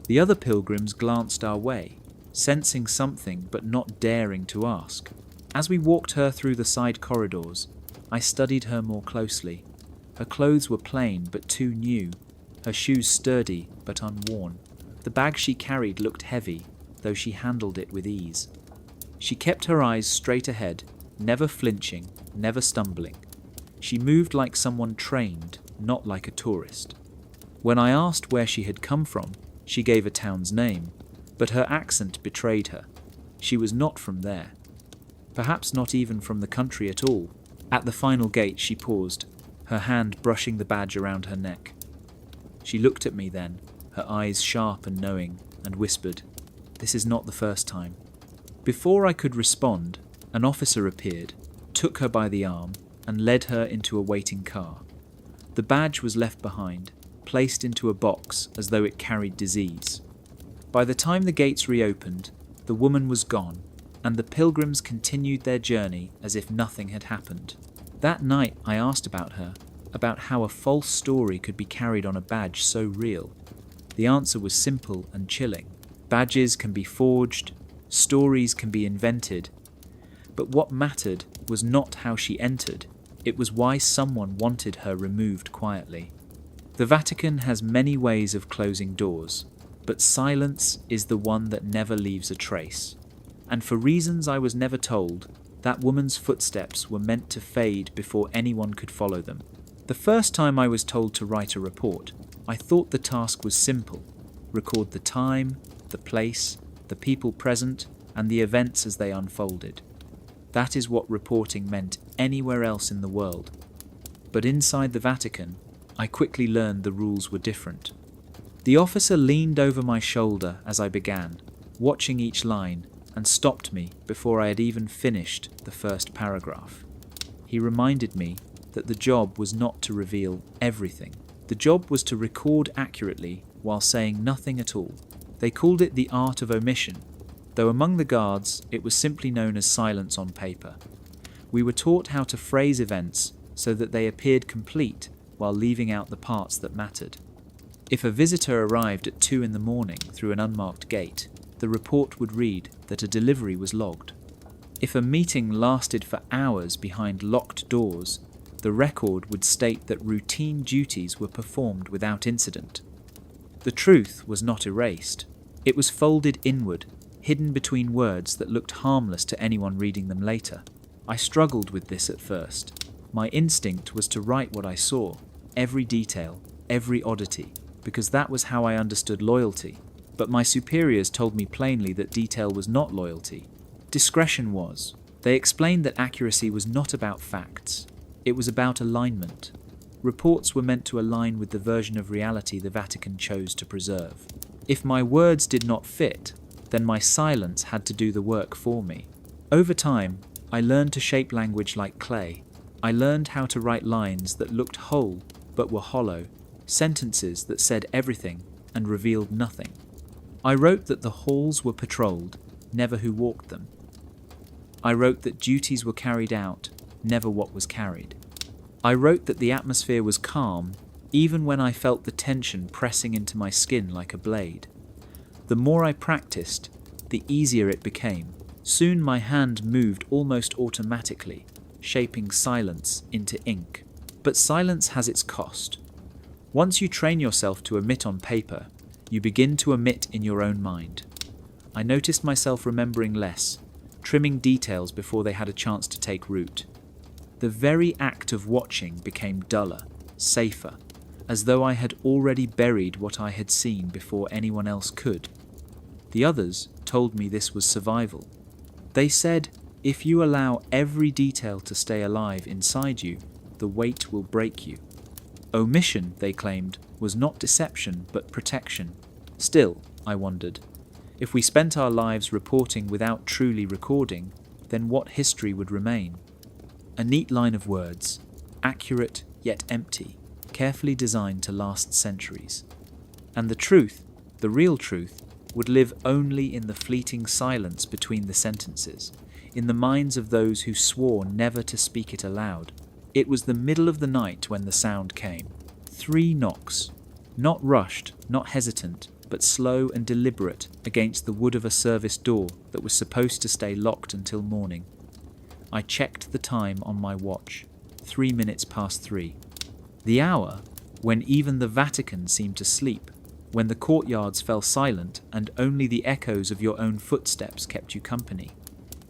The other pilgrims glanced our way, sensing something but not daring to ask. As we walked her through the side corridors, I studied her more closely. Her clothes were plain but too new, her shoes sturdy but unworn. The bag she carried looked heavy, though she handled it with ease. She kept her eyes straight ahead, never flinching, never stumbling. She moved like someone trained, not like a tourist. When I asked where she had come from, she gave a town's name, but her accent betrayed her. She was not from there. Perhaps not even from the country at all. At the final gate she paused, her hand brushing the badge around her neck. She looked at me then, her eyes sharp and knowing, and whispered, "This is not the first time." Before I could respond, an officer appeared, took her by the arm, and led her into a waiting car. The badge was left behind, placed into a box as though it carried disease. By the time the gates reopened, the woman was gone, and the pilgrims continued their journey as if nothing had happened. That night I asked about her, about how a false story could be carried on a badge so real. The answer was simple and chilling. Badges can be forged, stories can be invented. But what mattered was not how she entered, it was why someone wanted her removed quietly. The Vatican has many ways of closing doors, but silence is the one that never leaves a trace. And for reasons I was never told, that woman's footsteps were meant to fade before anyone could follow them. The first time I was told to write a report, I thought the task was simple: record the time, the place, the people present, and the events as they unfolded. That is what reporting meant anywhere else in the world. But inside the Vatican, I quickly learned the rules were different. The officer leaned over my shoulder as I began, watching each line, and stopped me before I had even finished the first paragraph. He reminded me that the job was not to reveal everything. The job was to record accurately while saying nothing at all. They called it the art of omission, though among the guards it was simply known as silence on paper. We were taught how to phrase events so that they appeared complete while leaving out the parts that mattered. If a visitor arrived at 2 a.m. through an unmarked gate, the report would read that a delivery was logged. If a meeting lasted for hours behind locked doors, the record would state that routine duties were performed without incident. The truth was not erased. It was folded inward, hidden between words that looked harmless to anyone reading them later. I struggled with this at first. My instinct was to write what I saw, every detail, every oddity, because that was how I understood loyalty. But my superiors told me plainly that detail was not loyalty. Discretion was. They explained that accuracy was not about facts. It was about alignment. Reports were meant to align with the version of reality the Vatican chose to preserve. If my words did not fit, then my silence had to do the work for me. Over time, I learned to shape language like clay. I learned how to write lines that looked whole but were hollow, sentences that said everything and revealed nothing. I wrote that the halls were patrolled, never who walked them. I wrote that duties were carried out, never what was carried. I wrote that the atmosphere was calm, even when I felt the tension pressing into my skin like a blade. The more I practiced, the easier it became. Soon my hand moved almost automatically, shaping silence into ink. But silence has its cost. Once you train yourself to omit on paper, you begin to omit in your own mind. I noticed myself remembering less, trimming details before they had a chance to take root. The very act of watching became duller, safer, as though I had already buried what I had seen before anyone else could. The others told me this was survival. They said, if you allow every detail to stay alive inside you, the weight will break you. Omission, they claimed, was not deception but protection. Still, I wondered, if we spent our lives reporting without truly recording, then what history would remain? A neat line of words, accurate yet empty, carefully designed to last centuries. And the truth, the real truth, would live only in the fleeting silence between the sentences, in the minds of those who swore never to speak it aloud. It was the middle of the night when the sound came. 3 knocks, not rushed, not hesitant, but slow and deliberate against the wood of a service door that was supposed to stay locked until morning. I checked the time on my watch, 3 minutes past 3. The hour when even the Vatican seemed to sleep, when the courtyards fell silent and only the echoes of your own footsteps kept you company.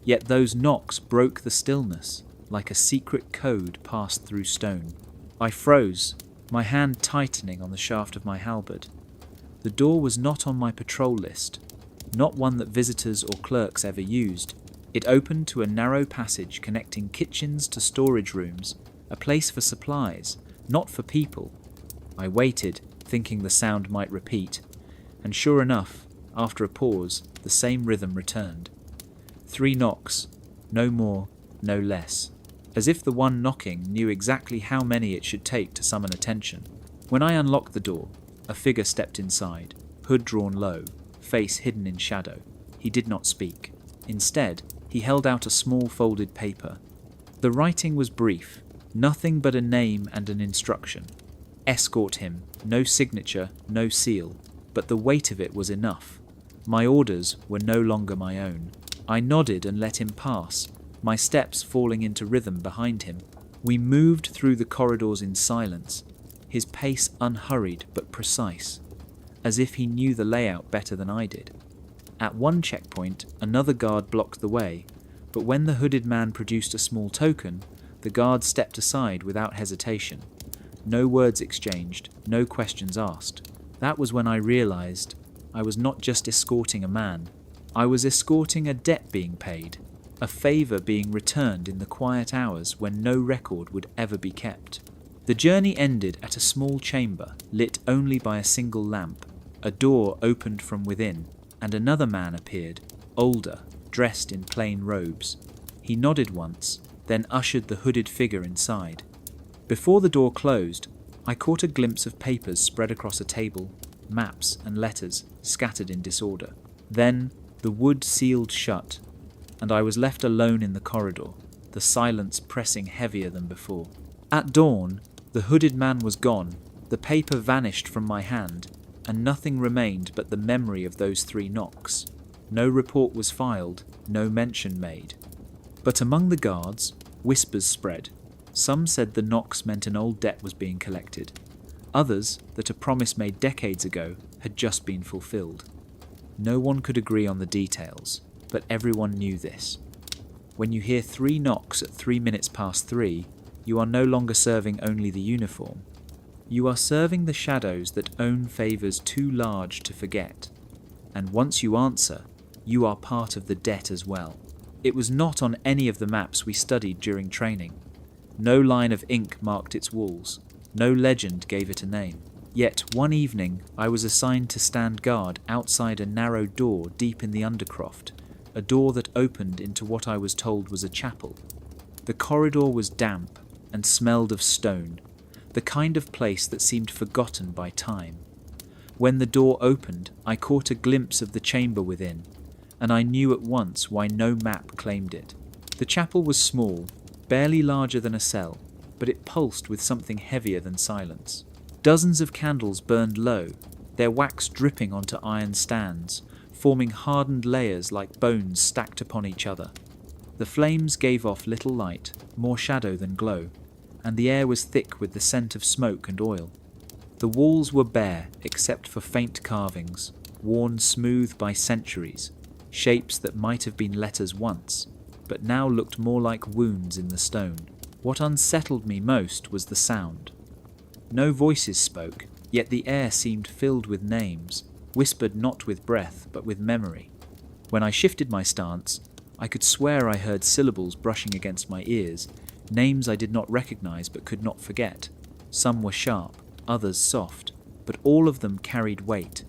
Yet those knocks broke the stillness, like a secret code passed through stone. I froze, my hand tightening on the shaft of my halberd. The door was not on my patrol list, not one that visitors or clerks ever used. It opened to a narrow passage connecting kitchens to storage rooms, a place for supplies, not for people. I waited, thinking the sound might repeat, and sure enough, after a pause, the same rhythm returned. 3 knocks, no more, no less, as if the one knocking knew exactly how many it should take to summon attention. When I unlocked the door, a figure stepped inside, hood drawn low, face hidden in shadow. He did not speak. Instead, he held out a small folded paper. The writing was brief, nothing but a name and an instruction. Escort him, no signature, no seal, but the weight of it was enough. My orders were no longer my own. I nodded and let him pass, my steps falling into rhythm behind him. We moved through the corridors in silence, his pace unhurried but precise, as if he knew the layout better than I did. At one checkpoint, another guard blocked the way, but when the hooded man produced a small token, the guard stepped aside without hesitation. No words exchanged, no questions asked. That was when I realized I was not just escorting a man. I was escorting a debt being paid, a favor being returned in the quiet hours when no record would ever be kept. The journey ended at a small chamber, lit only by a single lamp. A door opened from within, and another man appeared, older, dressed in plain robes. He nodded once, then ushered the hooded figure inside. Before the door closed, I caught a glimpse of papers spread across a table, maps and letters scattered in disorder. Then the wood sealed shut, and I was left alone in the corridor, the silence pressing heavier than before. At dawn, the hooded man was gone, the paper vanished from my hand, and nothing remained but the memory of those 3 knocks. No report was filed, no mention made. But among the guards, whispers spread. Some said the knocks meant an old debt was being collected. Others that a promise made decades ago had just been fulfilled. No one could agree on the details, but everyone knew this. When you hear 3 knocks at 3 minutes past 3, you are no longer serving only the uniform. You are serving the shadows that own favours too large to forget. And once you answer, you are part of the debt as well. It was not on any of the maps we studied during training. No line of ink marked its walls. No legend gave it a name. Yet one evening I was assigned to stand guard outside a narrow door deep in the undercroft, a door that opened into what I was told was a chapel. The corridor was damp and smelled of stone, the kind of place that seemed forgotten by time. When the door opened, I caught a glimpse of the chamber within, and I knew at once why no map claimed it. The chapel was small, barely larger than a cell, but it pulsed with something heavier than silence. Dozens of candles burned low, their wax dripping onto iron stands, forming hardened layers like bones stacked upon each other. The flames gave off little light, more shadow than glow, and the air was thick with the scent of smoke and oil. The walls were bare except for faint carvings, worn smooth by centuries, shapes that might have been letters once, but now looked more like wounds in the stone. What unsettled me most was the sound. No voices spoke, yet the air seemed filled with names, whispered not with breath but with memory. When I shifted my stance, I could swear I heard syllables brushing against my ears, names I did not recognize but could not forget. Some were sharp, others soft, but all of them carried weight,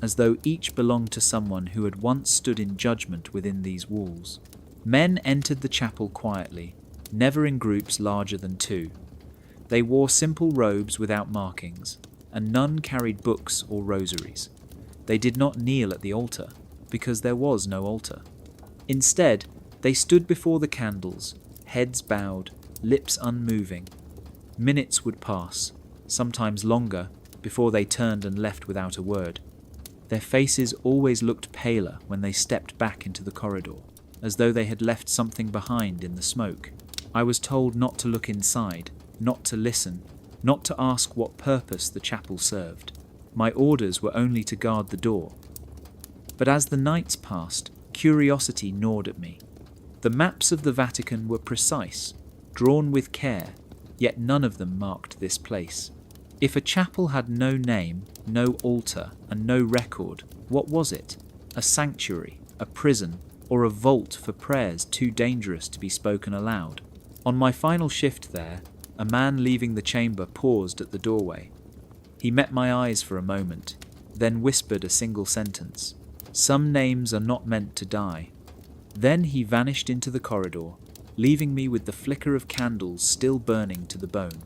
as though each belonged to someone who had once stood in judgment within these walls. Men entered the chapel quietly, never in groups larger than 2. They wore simple robes without markings, and none carried books or rosaries. They did not kneel at the altar, because there was no altar. Instead, they stood before the candles, heads bowed, lips unmoving. Minutes would pass, sometimes longer, before they turned and left without a word. Their faces always looked paler when they stepped back into the corridor, as though they had left something behind in the smoke. I was told not to look inside, not to listen, not to ask what purpose the chapel served. My orders were only to guard the door. But as the nights passed, curiosity gnawed at me. The maps of the Vatican were precise, drawn with care, yet none of them marked this place. If a chapel had no name, no altar, and no record, what was it? A sanctuary, a prison, or a vault for prayers too dangerous to be spoken aloud? On my final shift there, a man leaving the chamber paused at the doorway. He met my eyes for a moment, then whispered a single sentence. "Some names are not meant to die." Then he vanished into the corridor, leaving me with the flicker of candles still burning to the bone.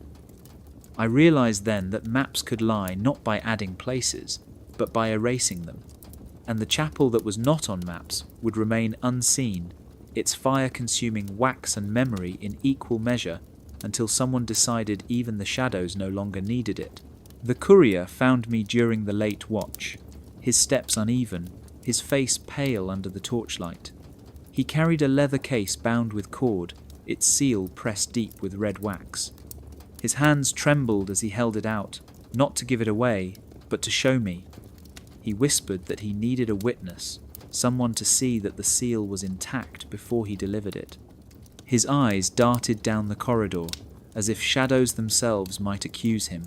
I realized then that maps could lie not by adding places, but by erasing them, and the chapel that was not on maps would remain unseen, its fire consuming wax and memory in equal measure until someone decided even the shadows no longer needed it. The courier found me during the late watch, his steps uneven, his face pale under the torchlight. He carried a leather case bound with cord, its seal pressed deep with red wax. His hands trembled as he held it out, not to give it away, but to show me. He whispered that he needed a witness, someone to see that the seal was intact before he delivered it. His eyes darted down the corridor, as if shadows themselves might accuse him.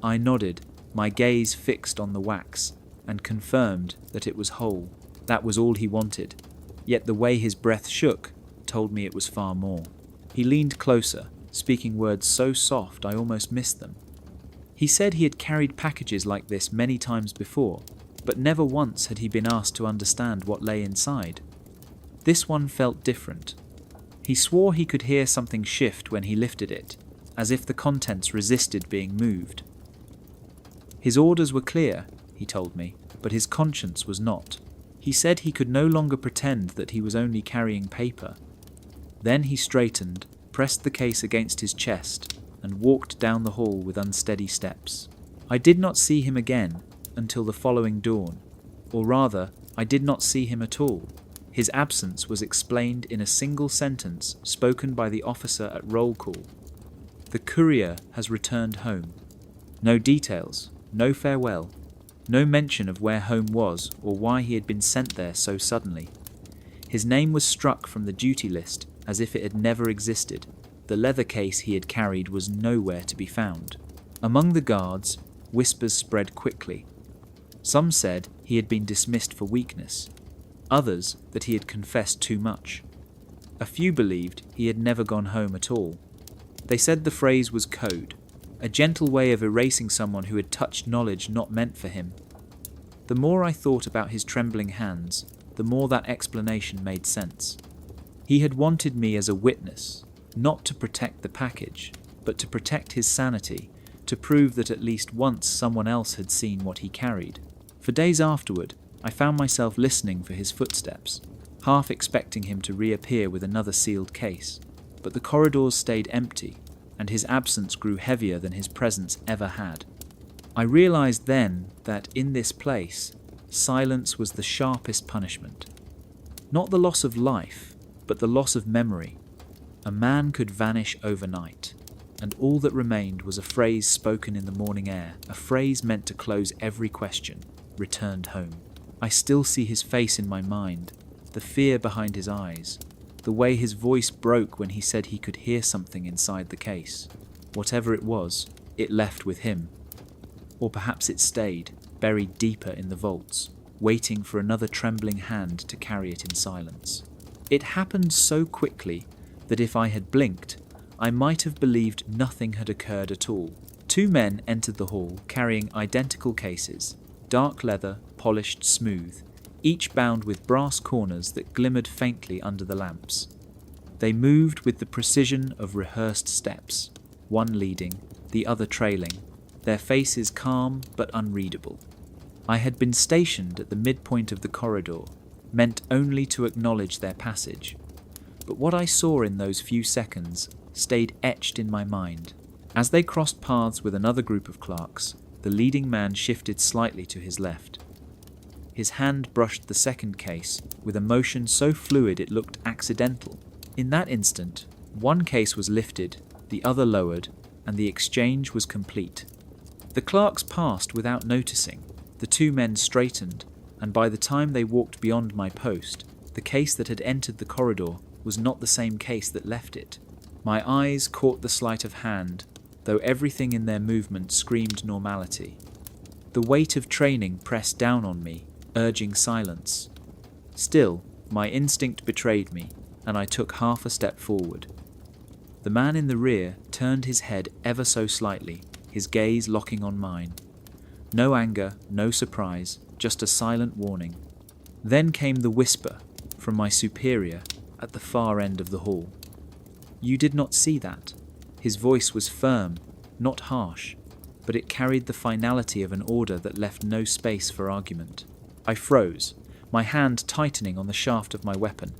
I nodded, my gaze fixed on the wax, and confirmed that it was whole. That was all he wanted. Yet the way his breath shook told me it was far more. He leaned closer, speaking words so soft I almost missed them. He said he had carried packages like this many times before, but never once had he been asked to understand what lay inside. This one felt different. He swore he could hear something shift when he lifted it, as if the contents resisted being moved. His orders were clear, he told me, but his conscience was not. He said he could no longer pretend that he was only carrying paper. Then he straightened, pressed the case against his chest, and walked down the hall with unsteady steps. I did not see him again until the following dawn, or rather, I did not see him at all. His absence was explained in a single sentence spoken by the officer at roll call. "The courier has returned home." No details, no farewell, no mention of where home was or why he had been sent there so suddenly. His name was struck from the duty list as if it had never existed. The leather case he had carried was nowhere to be found. Among the guards, whispers spread quickly. Some said he had been dismissed for weakness, others that he had confessed too much. A few believed he had never gone home at all. They said the phrase was code, a gentle way of erasing someone who had touched knowledge not meant for him. The more I thought about his trembling hands, the more that explanation made sense. He had wanted me as a witness, not to protect the package, but to protect his sanity, to prove that at least once someone else had seen what he carried. For days afterward, I found myself listening for his footsteps, half expecting him to reappear with another sealed case. But the corridors stayed empty, and his absence grew heavier than his presence ever had. I realized then that in this place, silence was the sharpest punishment. Not the loss of life, but the loss of memory. A man could vanish overnight, and all that remained was a phrase spoken in the morning air, a phrase meant to close every question: returned home. I still see his face in my mind, the fear behind his eyes, the way his voice broke when he said he could hear something inside the case. Whatever it was, it left with him. Or perhaps it stayed, buried deeper in the vaults, waiting for another trembling hand to carry it in silence. It happened so quickly that if I had blinked, I might have believed nothing had occurred at all. 2 men entered the hall carrying identical cases, dark leather, polished smooth, each bound with brass corners that glimmered faintly under the lamps. They moved with the precision of rehearsed steps, one leading, the other trailing, their faces calm but unreadable. I had been stationed at the midpoint of the corridor, meant only to acknowledge their passage. But what I saw in those few seconds stayed etched in my mind. As they crossed paths with another group of clerks, the leading man shifted slightly to his left. His hand brushed the second case with a motion so fluid it looked accidental. In that instant, one case was lifted, the other lowered, and the exchange was complete. The clerks passed without noticing. The 2 men straightened, and by the time they walked beyond my post, the case that had entered the corridor was not the same case that left it. My eyes caught the sleight of hand, though everything in their movement screamed normality. The weight of training pressed down on me, urging silence. Still, my instinct betrayed me, and I took half a step forward. The man in the rear turned his head ever so slightly, his gaze locking on mine. No anger, no surprise, just a silent warning. Then came the whisper from my superior at the far end of the hall. "You did not see that." His voice was firm, not harsh, but it carried the finality of an order that left no space for argument. I froze, my hand tightening on the shaft of my weapon.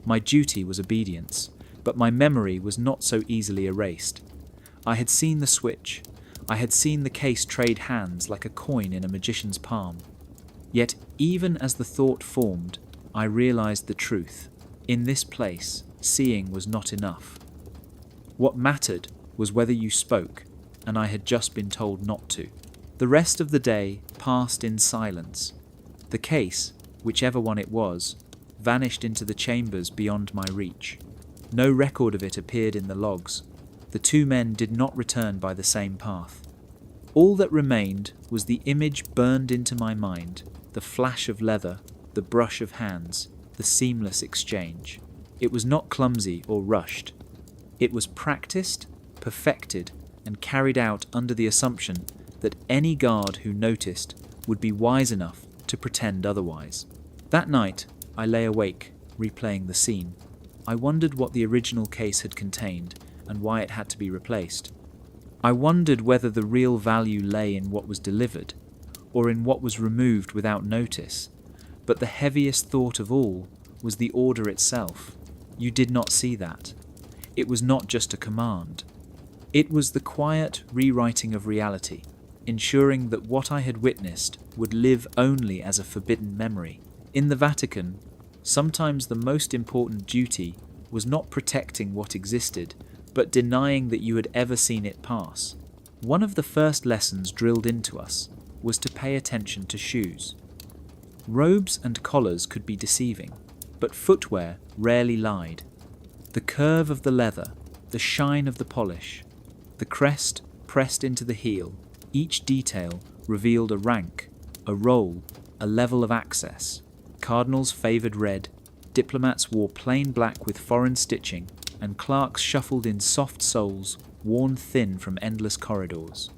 My duty was obedience, but my memory was not so easily erased. I had seen the switch. I had seen the case trade hands like a coin in a magician's palm. Yet, even as the thought formed, I realized the truth. In this place, seeing was not enough. What mattered was whether you spoke, and I had just been told not to. The rest of the day passed in silence. The case, whichever one it was, vanished into the chambers beyond my reach. No record of it appeared in the logs. The 2 men did not return by the same path. All that remained was the image burned into my mind, the flash of leather, the brush of hands, the seamless exchange. It was not clumsy or rushed. It was practiced, perfected, and carried out under the assumption that any guard who noticed would be wise enough to pretend otherwise. That night, I lay awake, replaying the scene. I wondered what the original case had contained and why it had to be replaced. I wondered whether the real value lay in what was delivered, or in what was removed without notice. But the heaviest thought of all was the order itself. You did not see that. It was not just a command. It was the quiet rewriting of reality, ensuring that what I had witnessed would live only as a forbidden memory. In the Vatican, sometimes the most important duty was not protecting what existed, but denying that you had ever seen it pass. One of the first lessons drilled into us was to pay attention to shoes. Robes and collars could be deceiving, but footwear rarely lied. The curve of the leather, the shine of the polish, the crest pressed into the heel, each detail revealed a rank, a role, a level of access. Cardinals favoured red, diplomats wore plain black with foreign stitching, and clerks shuffled in soft soles worn thin from endless corridors.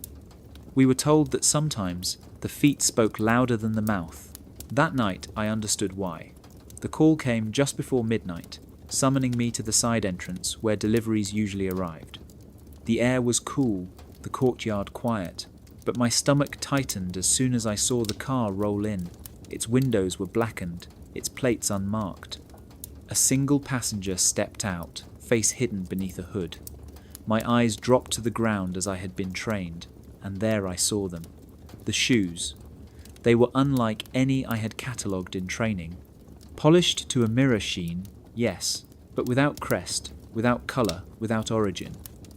We were told that sometimes the feet spoke louder than the mouth. That night I understood why. The call came just before midnight, summoning me to the side entrance where deliveries usually arrived. The air was cool, the courtyard quiet, but my stomach tightened as soon as I saw the car roll in. Its windows were blackened, its plates unmarked. A single passenger stepped out, face hidden beneath a hood. My eyes dropped to the ground as I had been trained, and there I saw them. The shoes. They were unlike any I had catalogued in training. Polished to a mirror sheen, yes, but without crest, without colour, without origin.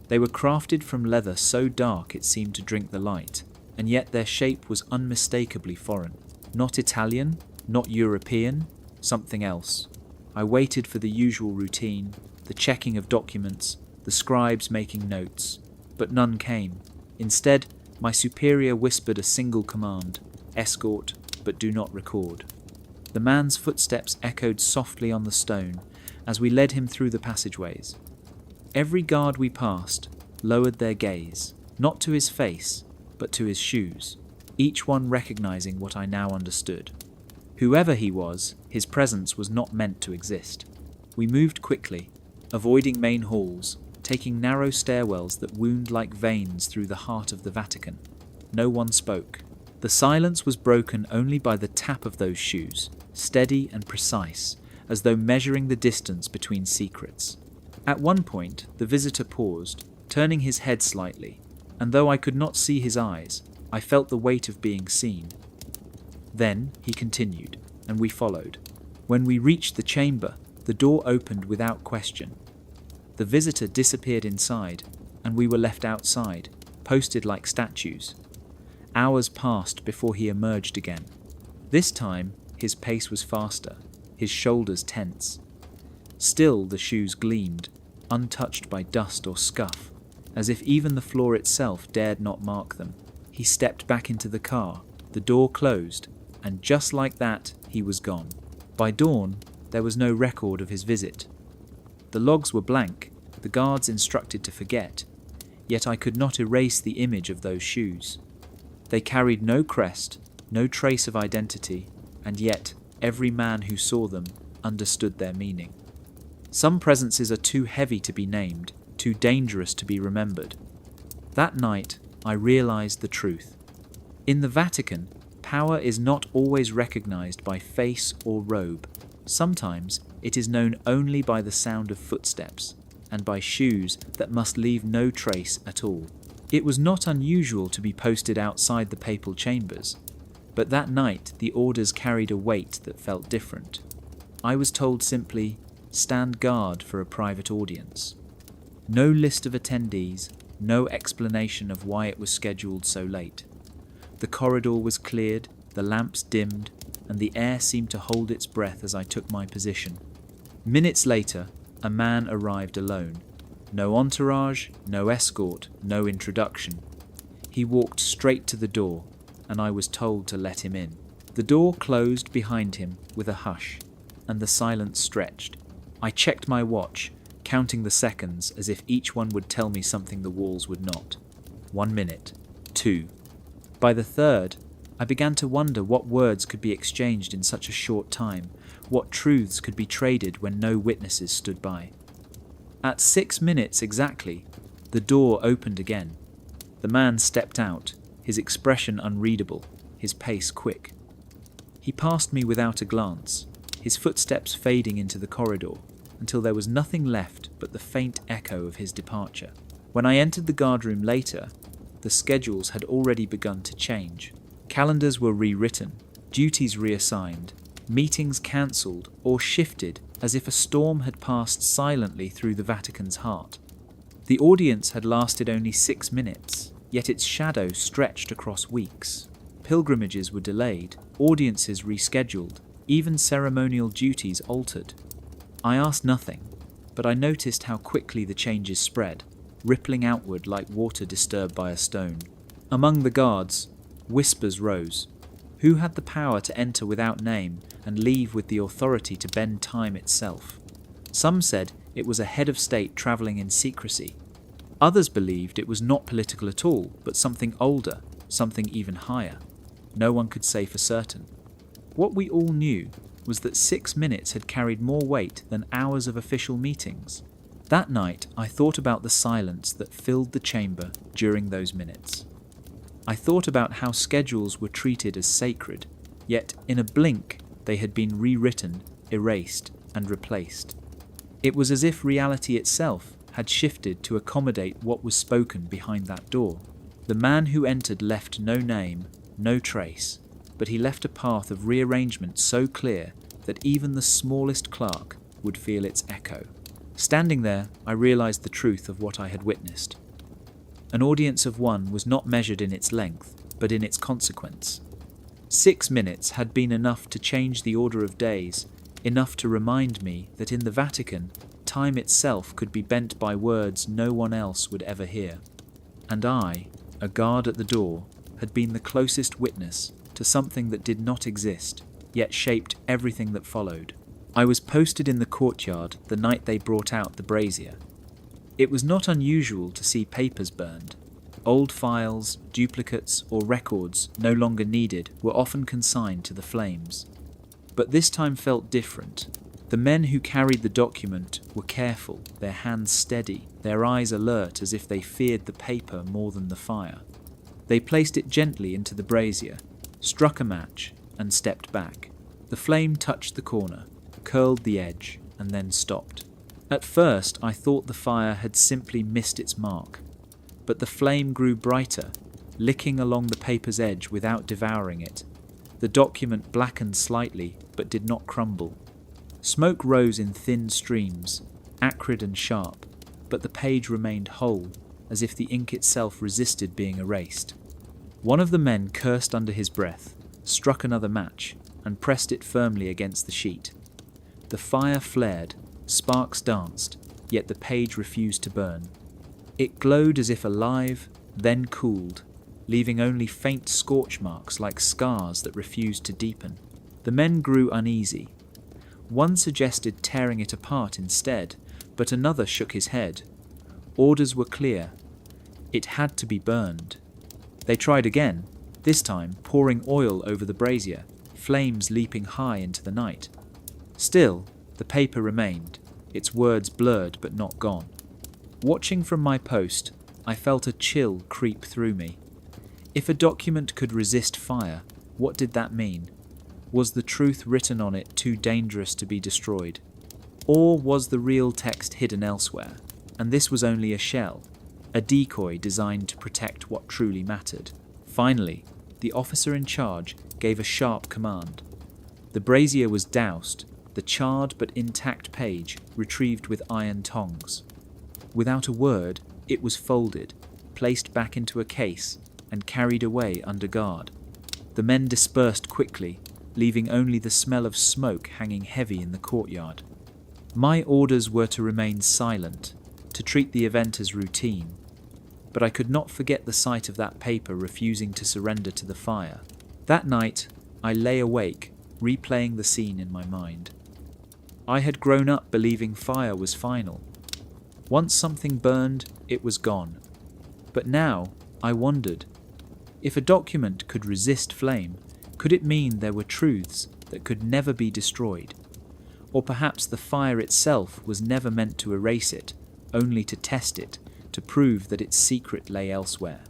They were crafted from leather so dark it seemed to drink the light, and yet their shape was unmistakably foreign. Not Italian, not European, something else. I waited for the usual routine, the checking of documents, the scribes making notes, but none came. Instead, my superior whispered a single command: escort, but do not record. The man's footsteps echoed softly on the stone as we led him through the passageways. Every guard we passed lowered their gaze, not to his face, but to his shoes, each one recognizing what I now understood. Whoever he was, his presence was not meant to exist. We moved quickly, avoiding main halls, taking narrow stairwells that wound like veins through the heart of the Vatican. No one spoke. The silence was broken only by the tap of those shoes, steady and precise, as though measuring the distance between secrets. At one point, the visitor paused, turning his head slightly, and though I could not see his eyes, I felt the weight of being seen. Then he continued, and we followed. When we reached the chamber, the door opened without question. The visitor disappeared inside, and we were left outside, posted like statues. Hours passed before he emerged again. This time, his pace was faster, his shoulders tense. Still the shoes gleamed, untouched by dust or scuff, as if even the floor itself dared not mark them. He stepped back into the car, the door closed, and just like that, he was gone. By dawn, there was no record of his visit. The logs were blank, the guards instructed to forget, yet I could not erase the image of those shoes. They carried no crest, no trace of identity, and yet every man who saw them understood their meaning. Some presences are too heavy to be named, too dangerous to be remembered. That night, I realized the truth. In the Vatican, power is not always recognized by face or robe. Sometimes it is known only by the sound of footsteps, and by shoes that must leave no trace at all. It was not unusual to be posted outside the papal chambers, but that night the orders carried a weight that felt different. I was told simply, "Stand guard for a private audience." No list of attendees, no explanation of why it was scheduled so late. The corridor was cleared, the lamps dimmed, and the air seemed to hold its breath as I took my position. Minutes later, a man arrived alone. No entourage, no escort, no introduction. He walked straight to the door, and I was told to let him in. The door closed behind him with a hush, and the silence stretched. I checked my watch, counting the seconds as if each one would tell me something the walls would not. 1 minute, 2. By the third, I began to wonder what words could be exchanged in such a short time, what truths could be traded when no witnesses stood by. At 6 minutes exactly, the door opened again. The man stepped out, his expression unreadable, his pace quick. He passed me without a glance, his footsteps fading into the corridor, until there was nothing left but the faint echo of his departure. When I entered the guardroom later, the schedules had already begun to change. Calendars were rewritten, duties reassigned, meetings cancelled or shifted as if a storm had passed silently through the Vatican's heart. The audience had lasted only 6 minutes, yet its shadow stretched across weeks. Pilgrimages were delayed, audiences rescheduled, even ceremonial duties altered. I asked nothing, but I noticed how quickly the changes spread, rippling outward like water disturbed by a stone. Among the guards, whispers rose. Who had the power to enter without name and leave with the authority to bend time itself? Some said it was a head of state travelling in secrecy. Others believed it was not political at all, but something older, something even higher. No one could say for certain. What we all knew was that 6 minutes had carried more weight than hours of official meetings. That night, I thought about the silence that filled the chamber during those minutes. I thought about how schedules were treated as sacred, yet in a blink they had been rewritten, erased, and replaced. It was as if reality itself had shifted to accommodate what was spoken behind that door. The man who entered left no name, no trace, but he left a path of rearrangement so clear that even the smallest clerk would feel its echo. Standing there, I realized the truth of what I had witnessed. An audience of one was not measured in its length, but in its consequence. 6 minutes had been enough to change the order of days, enough to remind me that in the Vatican, time itself could be bent by words no one else would ever hear. And I, a guard at the door, had been the closest witness to something that did not exist, yet shaped everything that followed. I was posted in the courtyard the night they brought out the brazier. It was not unusual to see papers burned. Old files, duplicates, or records no longer needed were often consigned to the flames. But this time felt different. The men who carried the document were careful, their hands steady, their eyes alert as if they feared the paper more than the fire. They placed it gently into the brazier, struck a match, and stepped back. The flame touched the corner, curled the edge, and then stopped. At first, I thought the fire had simply missed its mark, but the flame grew brighter, licking along the paper's edge without devouring it. The document blackened slightly, but did not crumble. Smoke rose in thin streams, acrid and sharp, but the page remained whole, as if the ink itself resisted being erased. One of the men cursed under his breath, struck another match, and pressed it firmly against the sheet. The fire flared, sparks danced, yet the page refused to burn. It glowed as if alive, then cooled, leaving only faint scorch marks like scars that refused to deepen. The men grew uneasy. One suggested tearing it apart instead, but another shook his head. Orders were clear. It had to be burned. They tried again, this time pouring oil over the brazier, flames leaping high into the night. Still, the paper remained, its words blurred but not gone. Watching from my post, I felt a chill creep through me. If a document could resist fire, what did that mean? Was the truth written on it too dangerous to be destroyed? Or was the real text hidden elsewhere, and this was only a shell, a decoy designed to protect what truly mattered? Finally, the officer in charge gave a sharp command. The brazier was doused, the charred but intact page retrieved with iron tongs. Without a word, it was folded, placed back into a case, and carried away under guard. The men dispersed quickly, leaving only the smell of smoke hanging heavy in the courtyard. My orders were to remain silent, to treat the event as routine, but I could not forget the sight of that paper refusing to surrender to the fire. That night, I lay awake, replaying the scene in my mind. I had grown up believing fire was final. Once something burned, it was gone. But now, I wondered, if a document could resist flame, could it mean there were truths that could never be destroyed? Or perhaps the fire itself was never meant to erase it, only to test it, to prove that its secret lay elsewhere.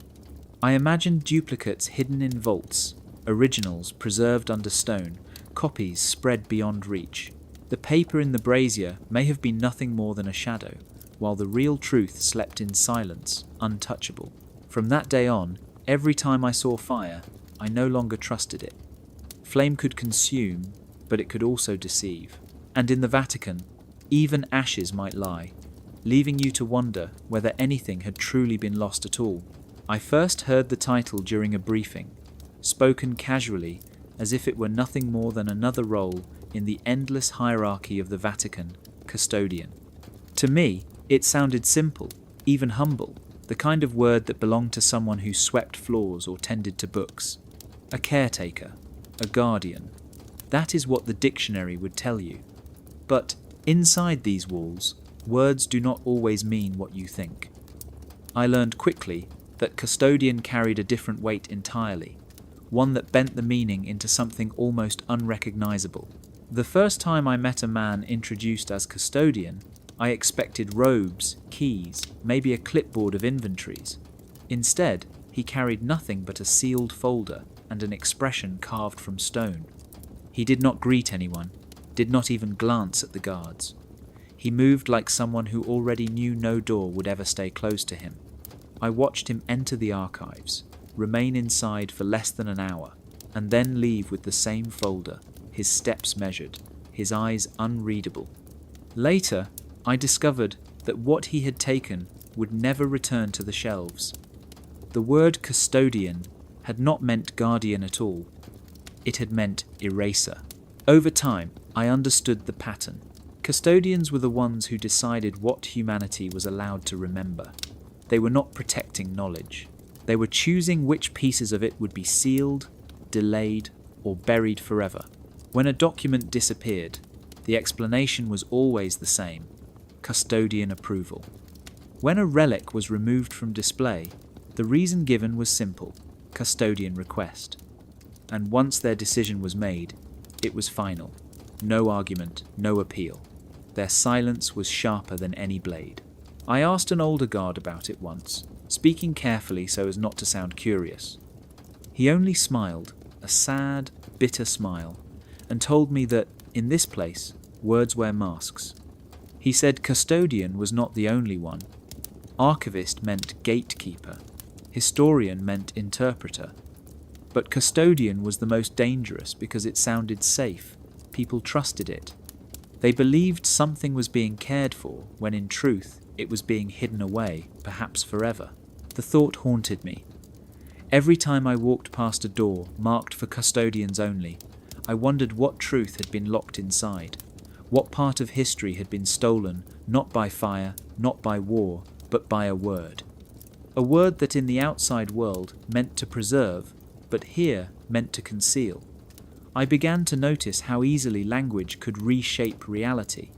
I imagined duplicates hidden in vaults, originals preserved under stone, copies spread beyond reach. The paper in the brazier may have been nothing more than a shadow, while the real truth slept in silence, untouchable. From that day on, every time I saw fire, I no longer trusted it. Flame could consume, but it could also deceive. And in the Vatican, even ashes might lie, leaving you to wonder whether anything had truly been lost at all. I first heard the title during a briefing, spoken casually as if it were nothing more than another role in the endless hierarchy of the Vatican, custodian. To me, it sounded simple, even humble, the kind of word that belonged to someone who swept floors or tended to books. A caretaker, a guardian. That is what the dictionary would tell you. But inside these walls, words do not always mean what you think. I learned quickly that custodian carried a different weight entirely, one that bent the meaning into something almost unrecognizable. The first time I met a man introduced as custodian, I expected robes, keys, maybe a clipboard of inventories. Instead, he carried nothing but a sealed folder and an expression carved from stone. He did not greet anyone, did not even glance at the guards. He moved like someone who already knew no door would ever stay close to him. I watched him enter the archives, remain inside for less than an hour, and then leave with the same folder, his steps measured, his eyes unreadable. Later, I discovered that what he had taken would never return to the shelves. The word custodian had not meant guardian at all. It had meant eraser. Over time, I understood the pattern. Custodians were the ones who decided what humanity was allowed to remember. They were not protecting knowledge. They were choosing which pieces of it would be sealed, delayed, or buried forever. When a document disappeared, the explanation was always the same: custodian approval. When a relic was removed from display, the reason given was simple: custodian request. And once their decision was made, it was final. No argument, no appeal. Their silence was sharper than any blade. I asked an older guard about it once, speaking carefully so as not to sound curious. He only smiled, a sad, bitter smile, and told me that, in this place, words wear masks. He said custodian was not the only one. Archivist meant gatekeeper. Historian meant interpreter. But custodian was the most dangerous because it sounded safe. People trusted it. They believed something was being cared for when in truth it was being hidden away, perhaps forever. The thought haunted me. Every time I walked past a door marked for custodians only, I wondered what truth had been locked inside. What part of history had been stolen, not by fire, not by war, but by a word. A word that in the outside world meant to preserve, but here meant to conceal. I began to notice how easily language could reshape reality,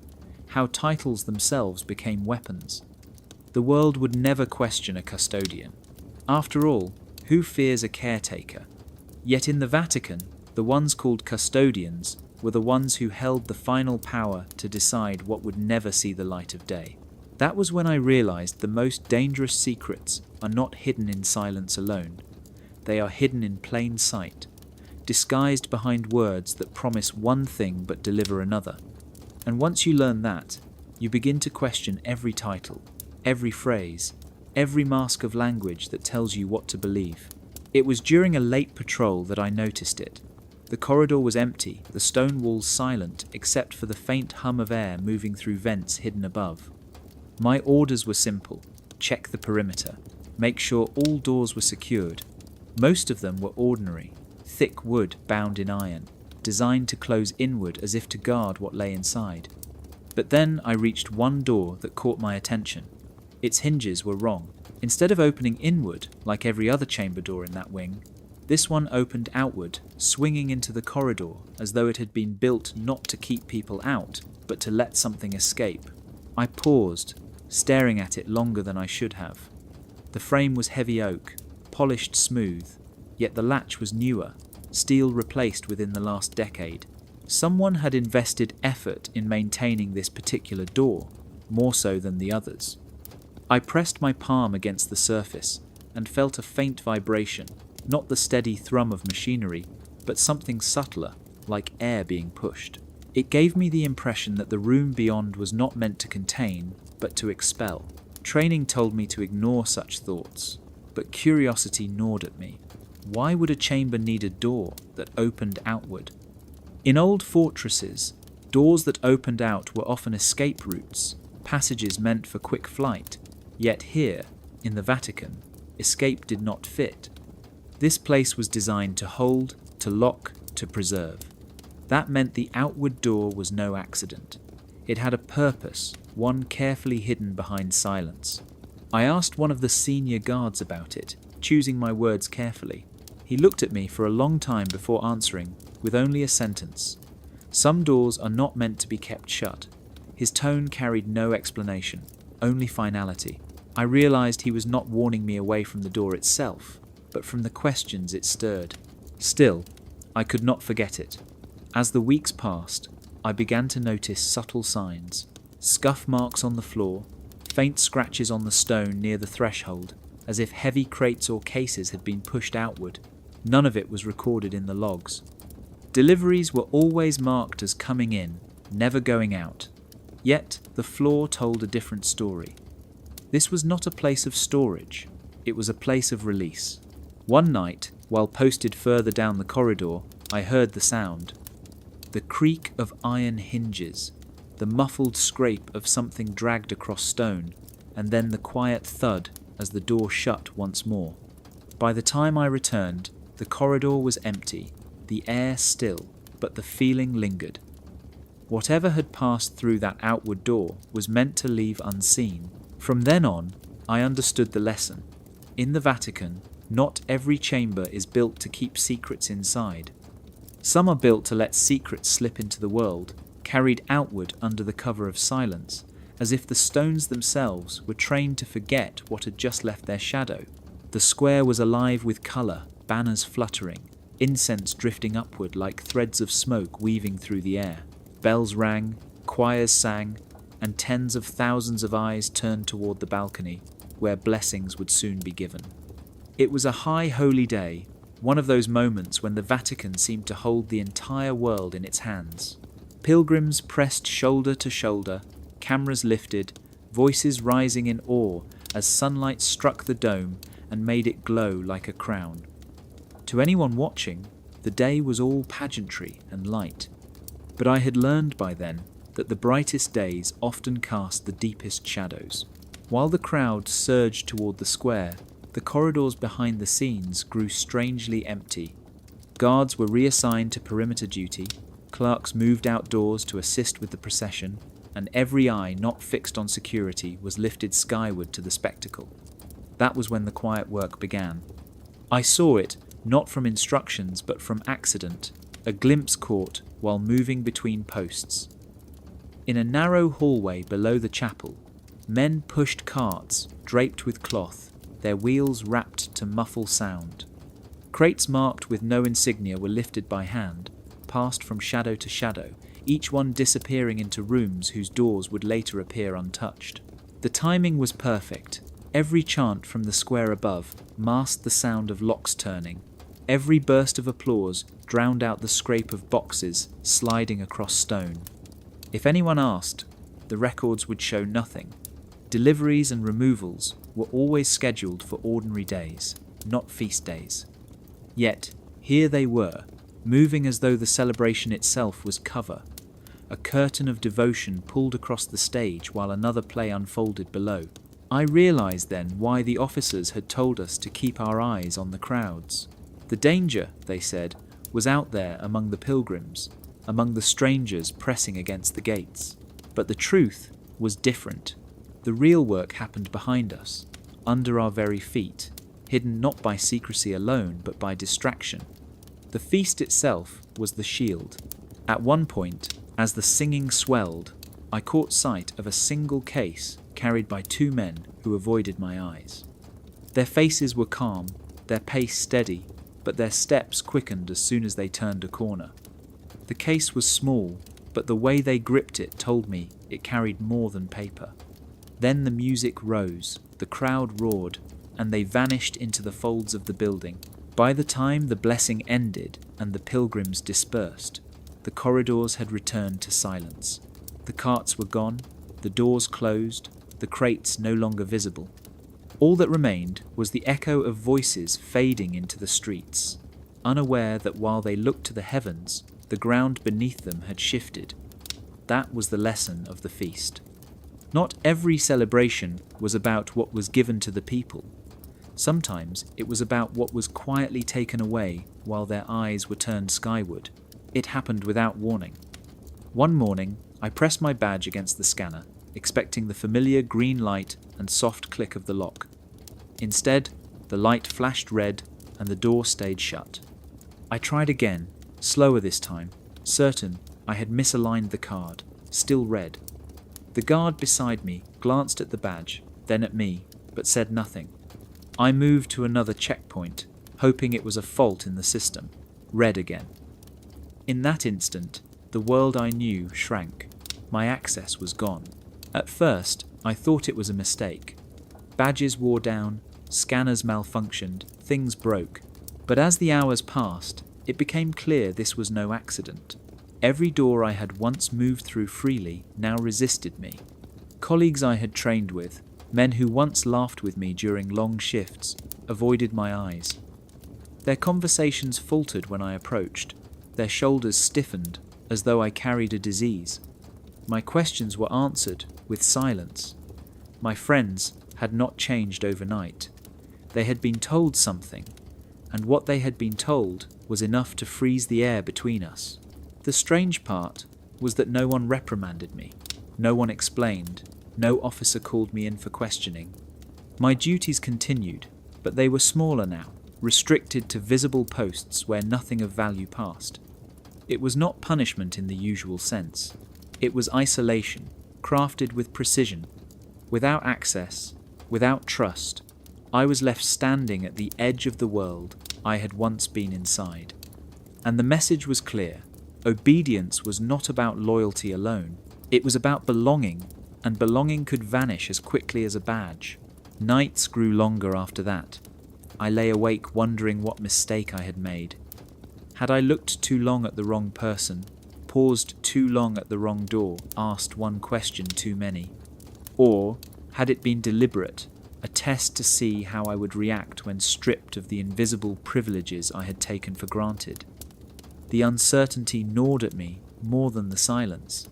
how titles themselves became weapons. The world would never question a custodian. After all, who fears a caretaker? Yet in the Vatican, the ones called custodians were the ones who held the final power to decide what would never see the light of day. That was when I realized the most dangerous secrets are not hidden in silence alone. They are hidden in plain sight, disguised behind words that promise one thing but deliver another. And once you learn that, you begin to question every title, every phrase, every mask of language that tells you what to believe. It was during a late patrol that I noticed it. The corridor was empty, the stone walls silent except for the faint hum of air moving through vents hidden above. My orders were simple: check the perimeter, make sure all doors were secured. Most of them were ordinary, thick wood bound in iron, designed to close inward as if to guard what lay inside. But then I reached one door that caught my attention. Its hinges were wrong. Instead of opening inward, like every other chamber door in that wing, this one opened outward, swinging into the corridor as though it had been built not to keep people out, but to let something escape. I paused, staring at it longer than I should have. The frame was heavy oak, polished smooth, yet the latch was newer, steel replaced within the last decade. Someone had invested effort in maintaining this particular door, more so than the others. I pressed my palm against the surface and felt a faint vibration, not the steady thrum of machinery, but something subtler, like air being pushed. It gave me the impression that the room beyond was not meant to contain, but to expel. Training told me to ignore such thoughts, but curiosity gnawed at me. Why would a chamber need a door that opened outward? In old fortresses, doors that opened out were often escape routes, passages meant for quick flight. Yet here, in the Vatican, escape did not fit. This place was designed to hold, to lock, to preserve. That meant the outward door was no accident. It had a purpose, one carefully hidden behind silence. I asked one of the senior guards about it, choosing my words carefully. He looked at me for a long time before answering, with only a sentence. Some doors are not meant to be kept shut. His tone carried no explanation, only finality. I realized he was not warning me away from the door itself, but from the questions it stirred. Still, I could not forget it. As the weeks passed, I began to notice subtle signs: scuff marks on the floor, faint scratches on the stone near the threshold, as if heavy crates or cases had been pushed outward. None of it was recorded in the logs. Deliveries were always marked as coming in, never going out. Yet the floor told a different story. This was not a place of storage, it was a place of release. One night, while posted further down the corridor, I heard the sound. The creak of iron hinges, the muffled scrape of something dragged across stone, and then the quiet thud as the door shut once more. By the time I returned, the corridor was empty, the air still, but the feeling lingered. Whatever had passed through that outward door was meant to leave unseen. From then on, I understood the lesson. In the Vatican, not every chamber is built to keep secrets inside. Some are built to let secrets slip into the world, carried outward under the cover of silence, as if the stones themselves were trained to forget what had just left their shadow. The square was alive with colour, banners fluttering, incense drifting upward like threads of smoke weaving through the air. Bells rang, choirs sang, and tens of thousands of eyes turned toward the balcony, where blessings would soon be given. It was a high holy day, one of those moments when the Vatican seemed to hold the entire world in its hands. Pilgrims pressed shoulder to shoulder, cameras lifted, voices rising in awe as sunlight struck the dome and made it glow like a crown. To anyone watching, the day was all pageantry and light. But I had learned by then that the brightest days often cast the deepest shadows. While the crowd surged toward the square, the corridors behind the scenes grew strangely empty. Guards were reassigned to perimeter duty, clerks moved outdoors to assist with the procession, and every eye not fixed on security was lifted skyward to the spectacle. That was when the quiet work began. I saw it, not from instructions but from accident, a glimpse caught while moving between posts. In a narrow hallway below the chapel, men pushed carts draped with cloth, their wheels wrapped to muffle sound. Crates marked with no insignia were lifted by hand, passed from shadow to shadow, each one disappearing into rooms whose doors would later appear untouched. The timing was perfect. Every chant from the square above masked the sound of locks turning. Every burst of applause drowned out the scrape of boxes sliding across stone. If anyone asked, the records would show nothing. Deliveries and removals were always scheduled for ordinary days, not feast days. Yet, here they were, moving as though the celebration itself was cover, a curtain of devotion pulled across the stage while another play unfolded below. I realized then why the officers had told us to keep our eyes on the crowds. The danger, they said, was out there among the pilgrims, among the strangers pressing against the gates. But the truth was different. The real work happened behind us, under our very feet, hidden not by secrecy alone but by distraction. The feast itself was the shield. At one point, as the singing swelled, I caught sight of a single case carried by two men who avoided my eyes. Their faces were calm, their pace steady, but their steps quickened as soon as they turned a corner. The case was small, but the way they gripped it told me it carried more than paper. Then the music rose, the crowd roared, and they vanished into the folds of the building. By the time the blessing ended and the pilgrims dispersed, the corridors had returned to silence. The carts were gone, the doors closed, the crates no longer visible. All that remained was the echo of voices fading into the streets, unaware that while they looked to the heavens, the ground beneath them had shifted. That was the lesson of the feast. Not every celebration was about what was given to the people. Sometimes it was about what was quietly taken away while their eyes were turned skyward. It happened without warning. One morning, I pressed my badge against the scanner, expecting the familiar green light and soft click of the lock. Instead, the light flashed red and the door stayed shut. I tried again, slower this time, certain I had misaligned the card, still red. The guard beside me glanced at the badge, then at me, but said nothing. I moved to another checkpoint, hoping it was a fault in the system. Red again. In that instant, the world I knew shrank. My access was gone. At first, I thought it was a mistake. Badges wore down, scanners malfunctioned, things broke. But as the hours passed, it became clear this was no accident. Every door I had once moved through freely now resisted me. Colleagues I had trained with, men who once laughed with me during long shifts, avoided my eyes. Their conversations faltered when I approached. Their shoulders stiffened as though I carried a disease. My questions were answered with silence. My friends had not changed overnight. They had been told something, and what they had been told was enough to freeze the air between us. The strange part was that no one reprimanded me, no one explained, no officer called me in for questioning. My duties continued, but they were smaller now, restricted to visible posts where nothing of value passed. It was not punishment in the usual sense. It was isolation, crafted with precision. Without access, without trust, I was left standing at the edge of the world I had once been inside. And the message was clear. Obedience was not about loyalty alone. It was about belonging, and belonging could vanish as quickly as a badge. Nights grew longer after that. I lay awake wondering what mistake I had made. Had I looked too long at the wrong person, paused too long at the wrong door, asked one question too many? Or had it been deliberate, a test to see how I would react when stripped of the invisible privileges I had taken for granted? The uncertainty gnawed at me more than the silence.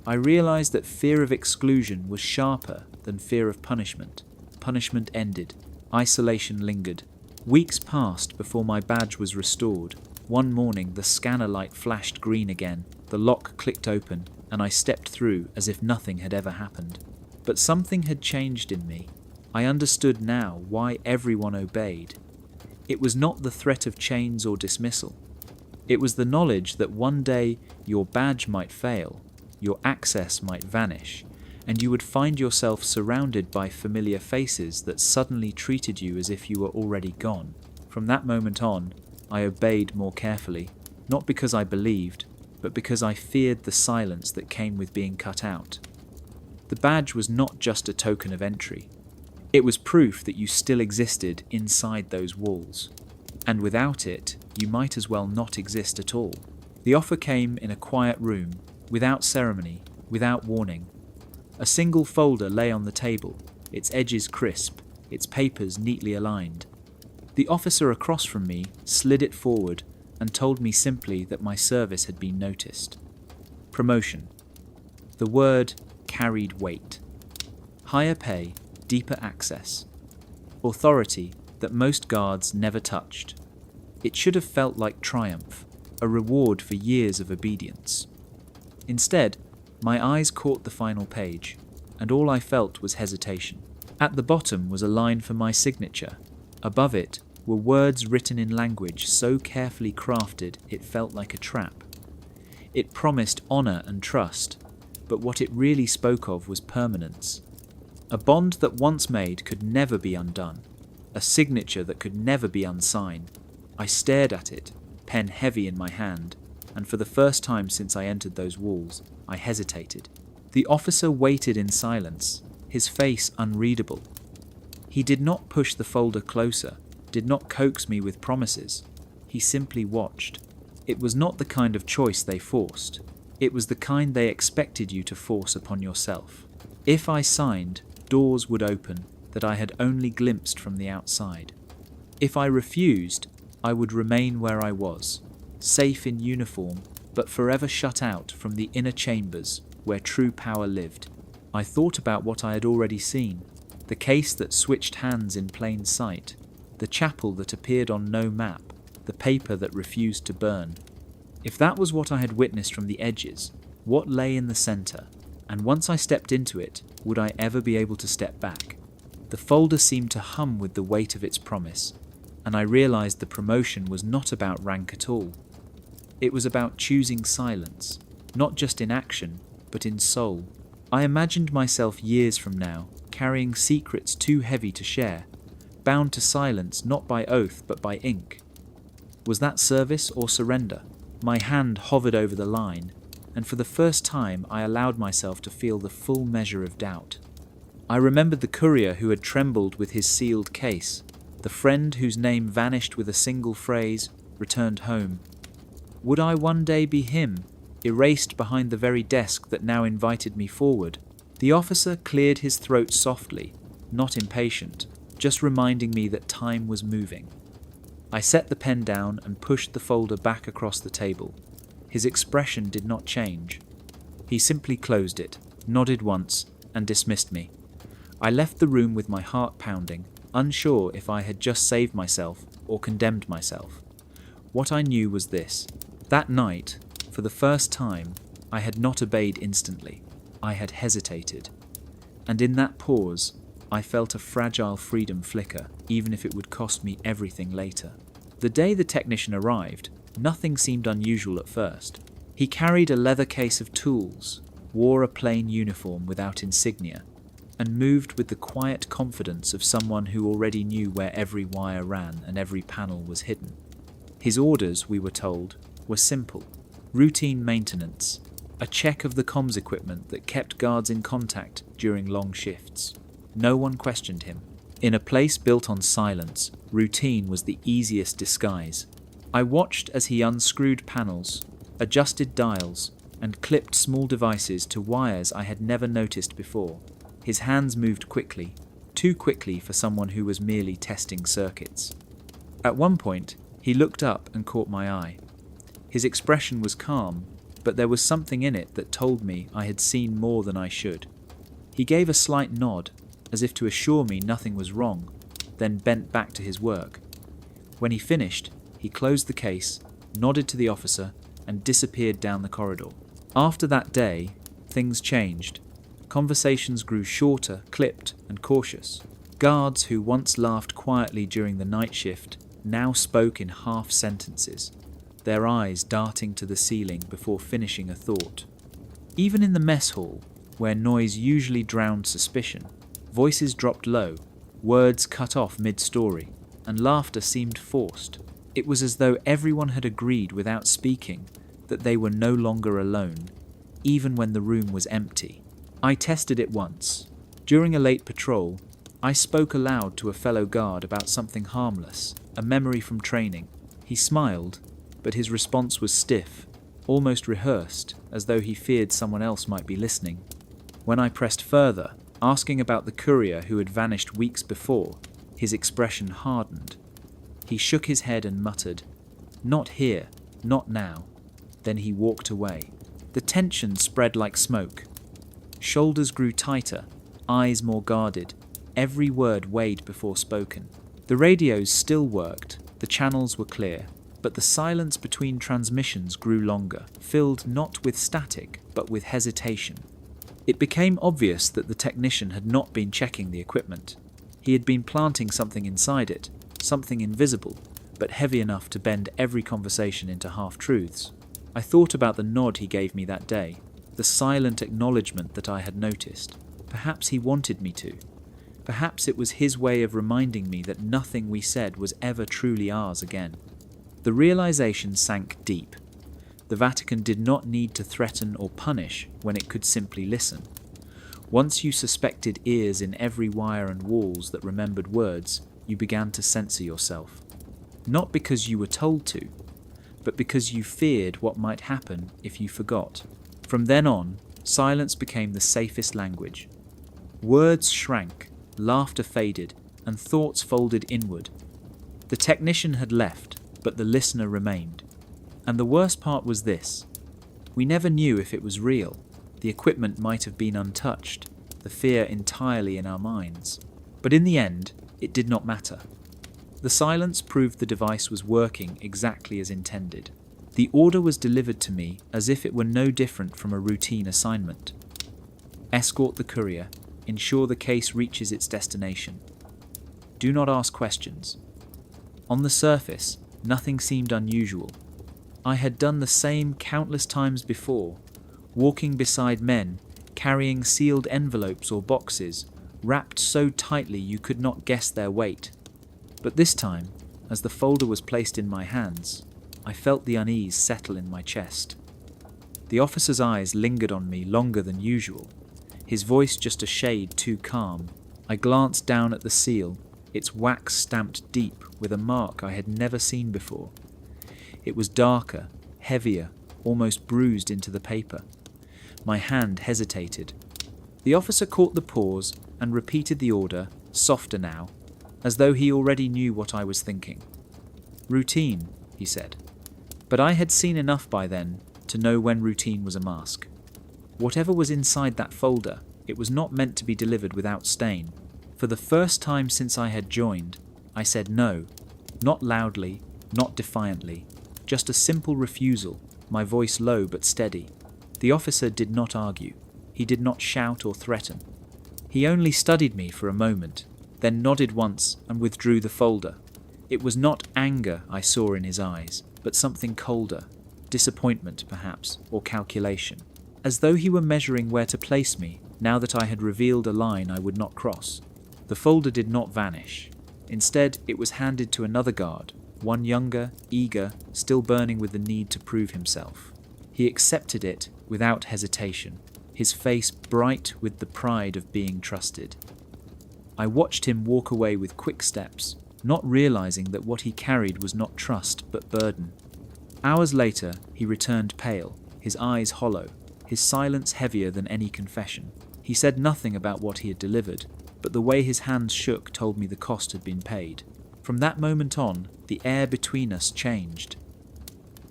I realized that fear of exclusion was sharper than fear of punishment. Punishment ended. Isolation lingered. Weeks passed before my badge was restored. One morning the scanner light flashed green again, the lock clicked open, and I stepped through as if nothing had ever happened. But something had changed in me. I understood now why everyone obeyed. It was not the threat of chains or dismissal. It was the knowledge that one day your badge might fail, your access might vanish, and you would find yourself surrounded by familiar faces that suddenly treated you as if you were already gone. From that moment on, I obeyed more carefully, not because I believed, but because I feared the silence that came with being cut out. The badge was not just a token of entry. It was proof that you still existed inside those walls. And without it, you might as well not exist at all. The offer came in a quiet room, without ceremony, without warning. A single folder lay on the table, its edges crisp, its papers neatly aligned. The officer across from me slid it forward and told me simply that my service had been noticed. Promotion. The word carried weight. Higher pay, deeper access. Authority that most guards never touched. It should have felt like triumph, a reward for years of obedience. Instead, my eyes caught the final page, and all I felt was hesitation. At the bottom was a line for my signature. Above it were words written in language so carefully crafted it felt like a trap. It promised honor and trust, but what it really spoke of was permanence. A bond that once made could never be undone, a signature that could never be unsigned. I stared at it, pen heavy in my hand, and for the first time since I entered those walls, I hesitated. The officer waited in silence, his face unreadable. He did not push the folder closer, did not coax me with promises. He simply watched. It was not the kind of choice they forced. It was the kind they expected you to force upon yourself. If I signed, doors would open that I had only glimpsed from the outside. If I refused, I would remain where I was, safe in uniform, but forever shut out from the inner chambers where true power lived. I thought about what I had already seen, the case that switched hands in plain sight, the chapel that appeared on no map, the paper that refused to burn. If that was what I had witnessed from the edges, what lay in the centre? And once I stepped into it, would I ever be able to step back? The folder seemed to hum with the weight of its promise, and I realized the promotion was not about rank at all. It was about choosing silence, not just in action, but in soul. I imagined myself years from now, carrying secrets too heavy to share, bound to silence not by oath but by ink. Was that service or surrender? My hand hovered over the line, and for the first time I allowed myself to feel the full measure of doubt. I remembered the courier who had trembled with his sealed case, the friend whose name vanished with a single phrase, "returned home." Would I one day be him, erased behind the very desk that now invited me forward? The officer cleared his throat softly, not impatient, just reminding me that time was moving. I set the pen down and pushed the folder back across the table. His expression did not change. He simply closed it, nodded once, and dismissed me. I left the room with my heart pounding, unsure if I had just saved myself or condemned myself. What I knew was this: that night, for the first time, I had not obeyed instantly. I had hesitated. And in that pause, I felt a fragile freedom flicker, even if it would cost me everything later. The day the technician arrived, nothing seemed unusual at first. He carried a leather case of tools, wore a plain uniform without insignia, and moved with the quiet confidence of someone who already knew where every wire ran and every panel was hidden. His orders, we were told, were simple: routine maintenance, a check of the comms equipment that kept guards in contact during long shifts. No one questioned him. In a place built on silence, routine was the easiest disguise. I watched as he unscrewed panels, adjusted dials, and clipped small devices to wires I had never noticed before. His hands moved quickly, too quickly for someone who was merely testing circuits. At one point, he looked up and caught my eye. His expression was calm, but there was something in it that told me I had seen more than I should. He gave a slight nod, as if to assure me nothing was wrong, then bent back to his work. When he finished, he closed the case, nodded to the officer, and disappeared down the corridor. After that day, things changed. Conversations grew shorter, clipped, and cautious. Guards who once laughed quietly during the night shift now spoke in half sentences, their eyes darting to the ceiling before finishing a thought. Even in the mess hall, where noise usually drowned suspicion, voices dropped low, words cut off mid-story, and laughter seemed forced. It was as though everyone had agreed without speaking that they were no longer alone, even when the room was empty. I tested it once. During a late patrol, I spoke aloud to a fellow guard about something harmless, a memory from training. He smiled, but his response was stiff, almost rehearsed, as though he feared someone else might be listening. When I pressed further, asking about the courier who had vanished weeks before, his expression hardened. He shook his head and muttered, "Not here, not now." Then he walked away. The tension spread like smoke. Shoulders grew tighter, eyes more guarded, every word weighed before spoken. The radios still worked, the channels were clear, but the silence between transmissions grew longer, filled not with static, but with hesitation. It became obvious that the technician had not been checking the equipment. He had been planting something inside it, something invisible, but heavy enough to bend every conversation into half-truths. I thought about the nod he gave me that day, the silent acknowledgement that I had noticed. Perhaps he wanted me to. Perhaps it was his way of reminding me that nothing we said was ever truly ours again. The realization sank deep. The Vatican did not need to threaten or punish when it could simply listen. Once you suspected ears in every wire and walls that remembered words, you began to censor yourself. Not because you were told to, but because you feared what might happen if you forgot. From then on, silence became the safest language. Words shrank, laughter faded, and thoughts folded inward. The technician had left, but the listener remained. And the worst part was this: we never knew if it was real. The equipment might have been untouched, the fear entirely in our minds. But in the end, it did not matter. The silence proved the device was working exactly as intended. The order was delivered to me as if it were no different from a routine assignment. Escort the courier, ensure the case reaches its destination. Do not ask questions. On the surface, nothing seemed unusual. I had done the same countless times before, walking beside men, carrying sealed envelopes or boxes, wrapped so tightly you could not guess their weight. But this time, as the folder was placed in my hands, I felt the unease settle in my chest. The officer's eyes lingered on me longer than usual, his voice just a shade too calm. I glanced down at the seal, its wax stamped deep with a mark I had never seen before. It was darker, heavier, almost bruised into the paper. My hand hesitated. The officer caught the pause and repeated the order, softer now, as though he already knew what I was thinking. "Routine," he said. But I had seen enough by then to know when routine was a mask. Whatever was inside that folder, it was not meant to be delivered without stain. For the first time since I had joined, I said no, not loudly, not defiantly, just a simple refusal, my voice low but steady. The officer did not argue. He did not shout or threaten. He only studied me for a moment, then nodded once and withdrew the folder. It was not anger I saw in his eyes, but something colder, disappointment perhaps, or calculation. as though he were measuring where to place me now that I had revealed a line I would not cross. The folder did not vanish. Instead, it was handed to another guard, one younger, eager, still burning with the need to prove himself. He accepted it without hesitation, his face bright with the pride of being trusted. I watched him walk away with quick steps, not realizing that what he carried was not trust but burden. Hours later, he returned pale, his eyes hollow, his silence heavier than any confession. He said nothing about what he had delivered, but the way his hands shook told me the cost had been paid. From that moment on, the air between us changed.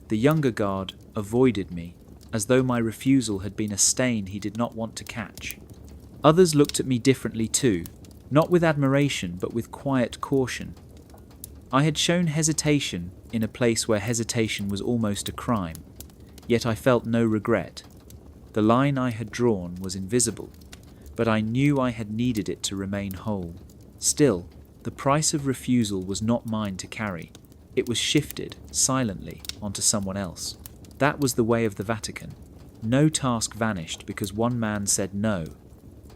The younger guard avoided me, as though my refusal had been a stain he did not want to catch. Others looked at me differently too, not with admiration but with quiet caution. I had shown hesitation in a place where hesitation was almost a crime, yet I felt no regret. The line I had drawn was invisible, but I knew I had needed it to remain whole. Still, the price of refusal was not mine to carry. It was shifted, silently, onto someone else. That was the way of the Vatican. No task vanished because one man said no.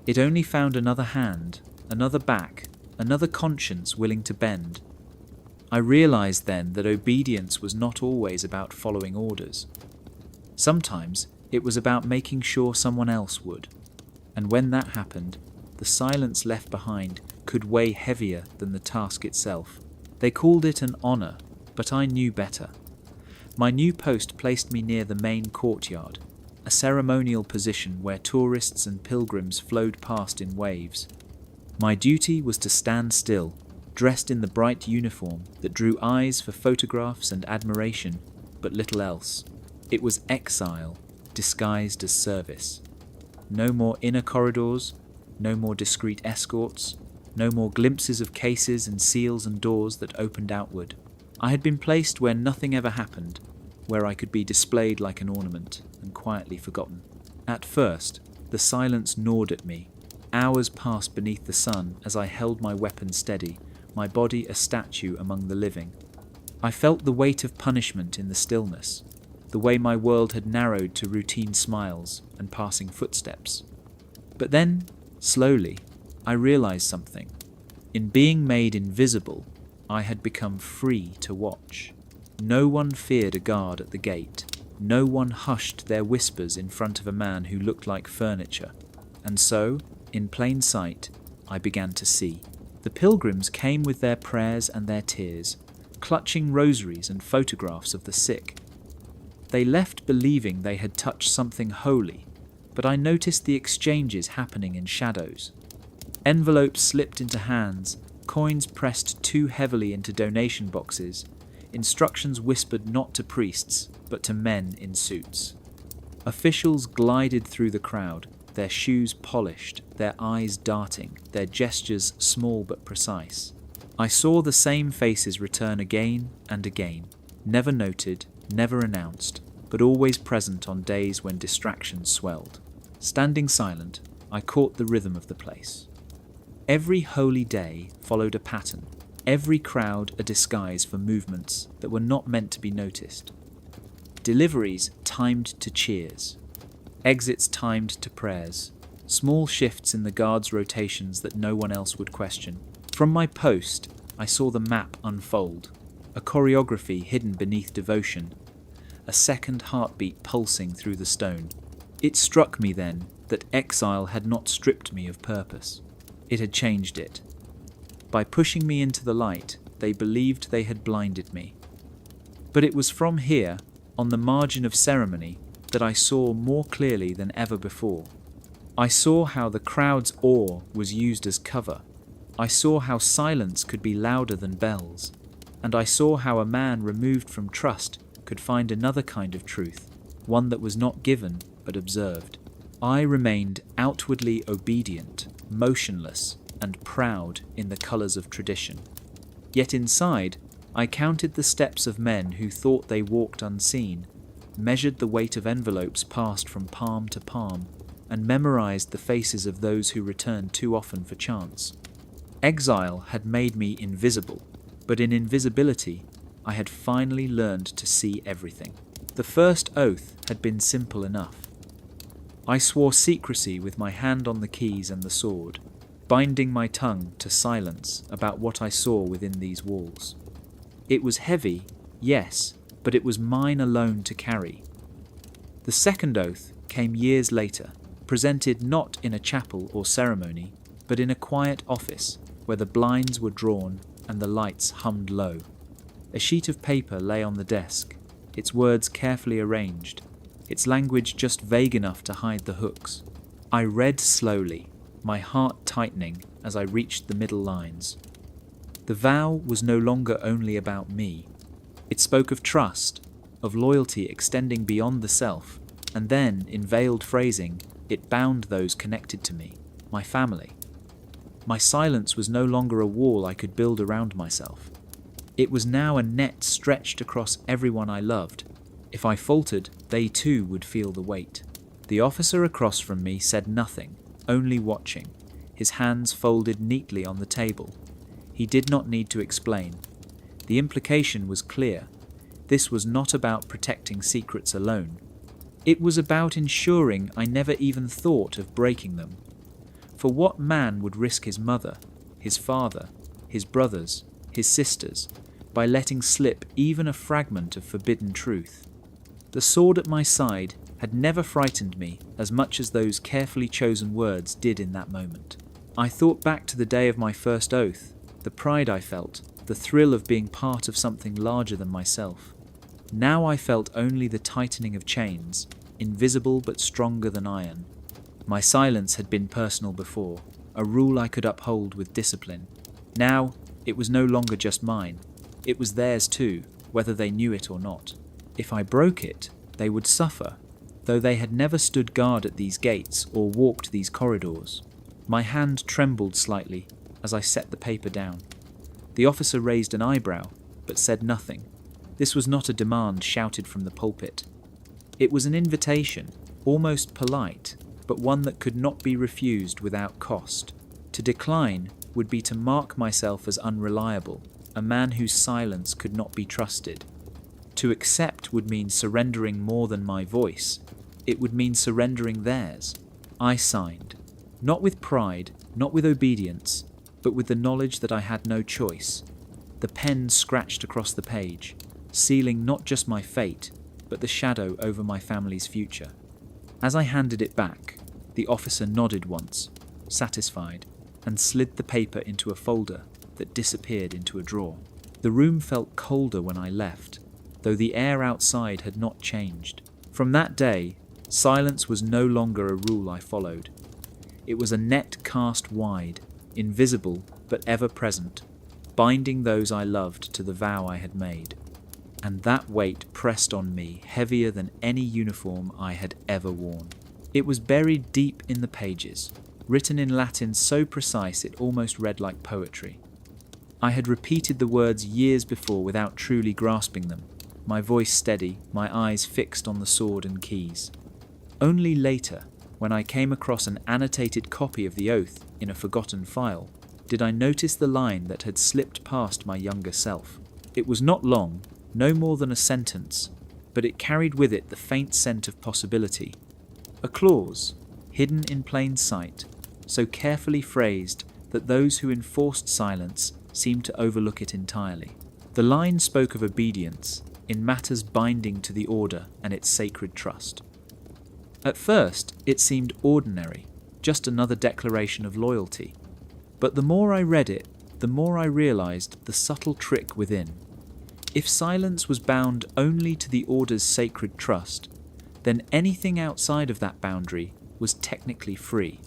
It only found another hand, another back, another conscience willing to bend. I realized then that obedience was not always about following orders. Sometimes it was about making sure someone else would. And when that happened, the silence left behind could weigh heavier than the task itself. They called it an honor, but I knew better. My new post placed me near the main courtyard, a ceremonial position where tourists and pilgrims flowed past in waves. My duty was to stand still, dressed in the bright uniform that drew eyes for photographs and admiration, but little else. It was exile, disguised as service. No more inner corridors, no more discreet escorts, no more glimpses of cases and seals and doors that opened outward. I had been placed where nothing ever happened, where I could be displayed like an ornament and quietly forgotten. At first, the silence gnawed at me. Hours passed beneath the sun as I held my weapon steady, my body a statue among the living. I felt the weight of punishment in the stillness, the way my world had narrowed to routine smiles and passing footsteps. But then, slowly, I realized something. In being made invisible, I had become free to watch. No one feared a guard at the gate. No one hushed their whispers in front of a man who looked like furniture. And so, in plain sight, I began to see. The pilgrims came with their prayers and their tears, clutching rosaries and photographs of the sick. They left believing they had touched something holy, but I noticed the exchanges happening in shadows. Envelopes slipped into hands, coins pressed too heavily into donation boxes, instructions whispered not to priests, but to men in suits. Officials glided through the crowd, their shoes polished, their eyes darting, their gestures small but precise. I saw the same faces return again and again, never noted, never announced, but always present on days when distractions swelled. Standing silent, I caught the rhythm of the place. Every holy day followed a pattern, every crowd a disguise for movements that were not meant to be noticed. Deliveries timed to cheers, exits timed to prayers, small shifts in the guards' rotations that no one else would question. From my post, I saw the map unfold, a choreography hidden beneath devotion, a second heartbeat pulsing through the stone. It struck me then that exile had not stripped me of purpose. It had changed it. By pushing me into the light, they believed they had blinded me. But it was from here, on the margin of ceremony, that I saw more clearly than ever before. I saw how the crowd's awe was used as cover. I saw how silence could be louder than bells. And I saw how a man removed from trust could find another kind of truth, one that was not given but observed. I remained outwardly obedient, motionless, and proud in the colours of tradition. Yet inside, I counted the steps of men who thought they walked unseen, measured the weight of envelopes passed from palm to palm, and memorized the faces of those who returned too often for chance. Exile had made me invisible, but in invisibility, I had finally learned to see everything. The first oath had been simple enough. I swore secrecy with my hand on the keys and the sword, binding my tongue to silence about what I saw within these walls. It was heavy, yes, but it was mine alone to carry. The second oath came years later, presented not in a chapel or ceremony, but in a quiet office where the blinds were drawn and the lights hummed low. A sheet of paper lay on the desk, its words carefully arranged, its language just vague enough to hide the hooks. I read slowly, my heart tightening as I reached the middle lines. The vow was no longer only about me. It spoke of trust, of loyalty extending beyond the self, and then, in veiled phrasing, it bound those connected to me, my family. My silence was no longer a wall I could build around myself. It was now a net stretched across everyone I loved. If I faltered, they too would feel the weight. The officer across from me said nothing, only watching, his hands folded neatly on the table. He did not need to explain. The implication was clear. This was not about protecting secrets alone. It was about ensuring I never even thought of breaking them. For what man would risk his mother, his father, his brothers, his sisters, by letting slip even a fragment of forbidden truth? The sword at my side had never frightened me as much as those carefully chosen words did in that moment. I thought back to the day of my first oath, the pride I felt, the thrill of being part of something larger than myself. Now I felt only the tightening of chains, invisible but stronger than iron. My silence had been personal before, a rule I could uphold with discipline. Now, it was no longer just mine. It was theirs too, whether they knew it or not. If I broke it, they would suffer, though they had never stood guard at these gates or walked these corridors. My hand trembled slightly as I set the paper down. The officer raised an eyebrow, but said nothing. This was not a demand shouted from the pulpit. It was an invitation, almost polite, but one that could not be refused without cost. To decline would be to mark myself as unreliable, a man whose silence could not be trusted. To accept would mean surrendering more than my voice. It would mean surrendering theirs. I signed, not with pride, not with obedience, but with the knowledge that I had no choice. The pen scratched across the page, sealing not just my fate, but the shadow over my family's future. As I handed it back, the officer nodded once, satisfied, and slid the paper into a folder that disappeared into a drawer. The room felt colder when I left, though the air outside had not changed. From that day, silence was no longer a rule I followed. It was a net cast wide, invisible but ever present, binding those I loved to the vow I had made. And that weight pressed on me heavier than any uniform I had ever worn. It was buried deep in the pages, written in Latin so precise it almost read like poetry. I had repeated the words years before without truly grasping them, my voice steady, my eyes fixed on the sword and keys. Only later, when I came across an annotated copy of the oath in a forgotten file, did I notice the line that had slipped past my younger self. It was not long, no more than a sentence, but it carried with it the faint scent of possibility. A clause, hidden in plain sight, so carefully phrased that those who enforced silence seemed to overlook it entirely. The line spoke of obedience in matters binding to the order and its sacred trust. At first, it seemed ordinary, just another declaration of loyalty. But the more I read it, the more I realized the subtle trick within. If silence was bound only to the order's sacred trust, then anything outside of that boundary was technically free.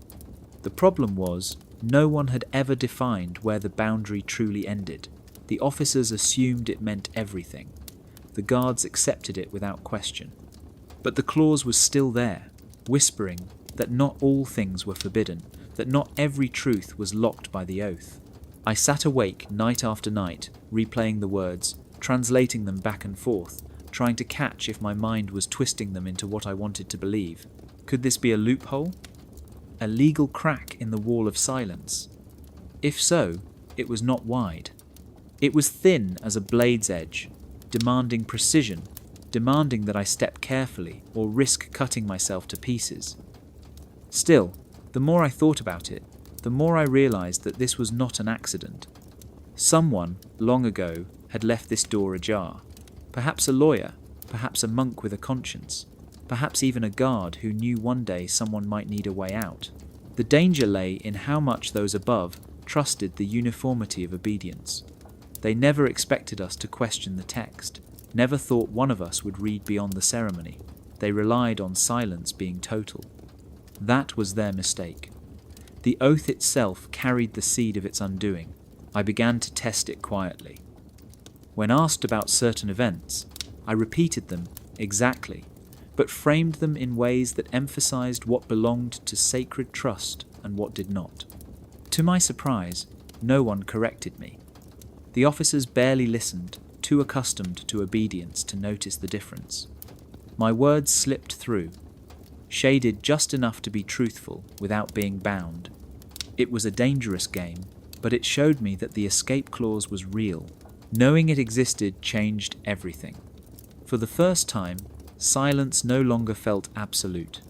The problem was, no one had ever defined where the boundary truly ended. The officers assumed it meant everything. The guards accepted it without question. But the clause was still there, whispering that not all things were forbidden, that not every truth was locked by the oath. I sat awake night after night, replaying the words, translating them back and forth, trying to catch if my mind was twisting them into what I wanted to believe. Could this be a loophole? A legal crack in the wall of silence? If so, it was not wide. It was thin as a blade's edge, demanding precision, demanding that I step carefully or risk cutting myself to pieces. Still, the more I thought about it, the more I realized that this was not an accident. Someone, long ago, had left this door ajar. Perhaps a lawyer, perhaps a monk with a conscience, perhaps even a guard who knew one day someone might need a way out. The danger lay in how much those above trusted the uniformity of obedience. They never expected us to question the text, never thought one of us would read beyond the ceremony. They relied on silence being total. That was their mistake. The oath itself carried the seed of its undoing. I began to test it quietly. When asked about certain events, I repeated them exactly, but framed them in ways that emphasized what belonged to sacred trust and what did not. To my surprise, no one corrected me. The officers barely listened, too accustomed to obedience to notice the difference. My words slipped through, shaded just enough to be truthful without being bound. It was a dangerous game, but it showed me that the escape clause was real. Knowing it existed changed everything. For the first time, silence no longer felt absolute.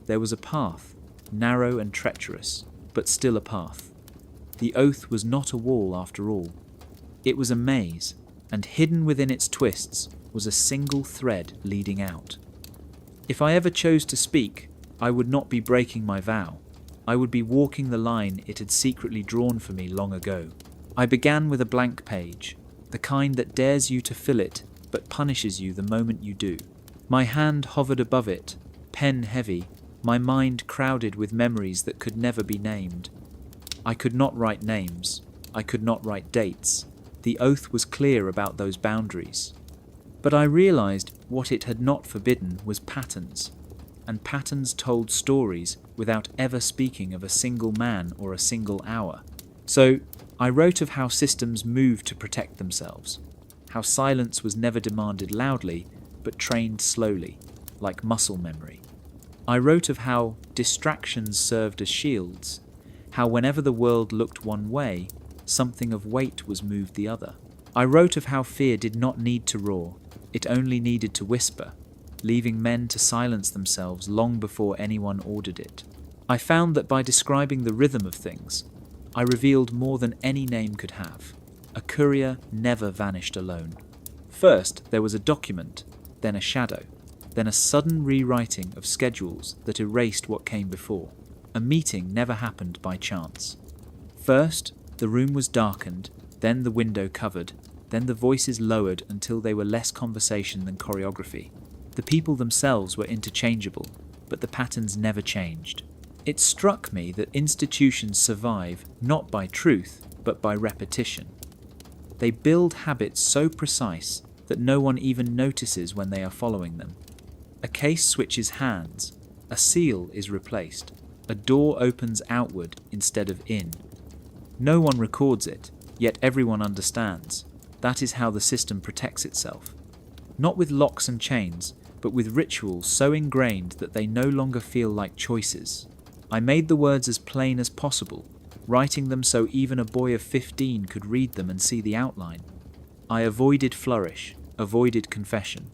There was a path, narrow and treacherous, but still a path. The oath was not a wall after all. It was a maze, and hidden within its twists was a single thread leading out. If I ever chose to speak, I would not be breaking my vow. I would be walking the line it had secretly drawn for me long ago. I began with a blank page, the kind that dares you to fill it, but punishes you the moment you do. My hand hovered above it, pen heavy, my mind crowded with memories that could never be named. I could not write names. I could not write dates. The oath was clear about those boundaries. But I realized what it had not forbidden was patterns, and patterns told stories without ever speaking of a single man or a single hour. So I wrote of how systems moved to protect themselves, how silence was never demanded loudly, but trained slowly, like muscle memory. I wrote of how distractions served as shields, how whenever the world looked one way, something of weight was moved the other. I wrote of how fear did not need to roar, it only needed to whisper, leaving men to silence themselves long before anyone ordered it. I found that by describing the rhythm of things, I revealed more than any name could have. A courier never vanished alone. First, there was a document, then a shadow, then a sudden rewriting of schedules that erased what came before. A meeting never happened by chance. First, the room was darkened, then the window covered, then the voices lowered until they were less conversation than choreography. The people themselves were interchangeable, but the patterns never changed. It struck me that institutions survive not by truth, but by repetition. They build habits so precise that no one even notices when they are following them. A case switches hands, a seal is replaced, a door opens outward instead of in. No one records it, yet everyone understands. That is how the system protects itself. Not with locks and chains, but with rituals so ingrained that they no longer feel like choices. I made the words as plain as possible, writing them so even a boy of 15 could read them and see the outline. I avoided flourish, avoided confession.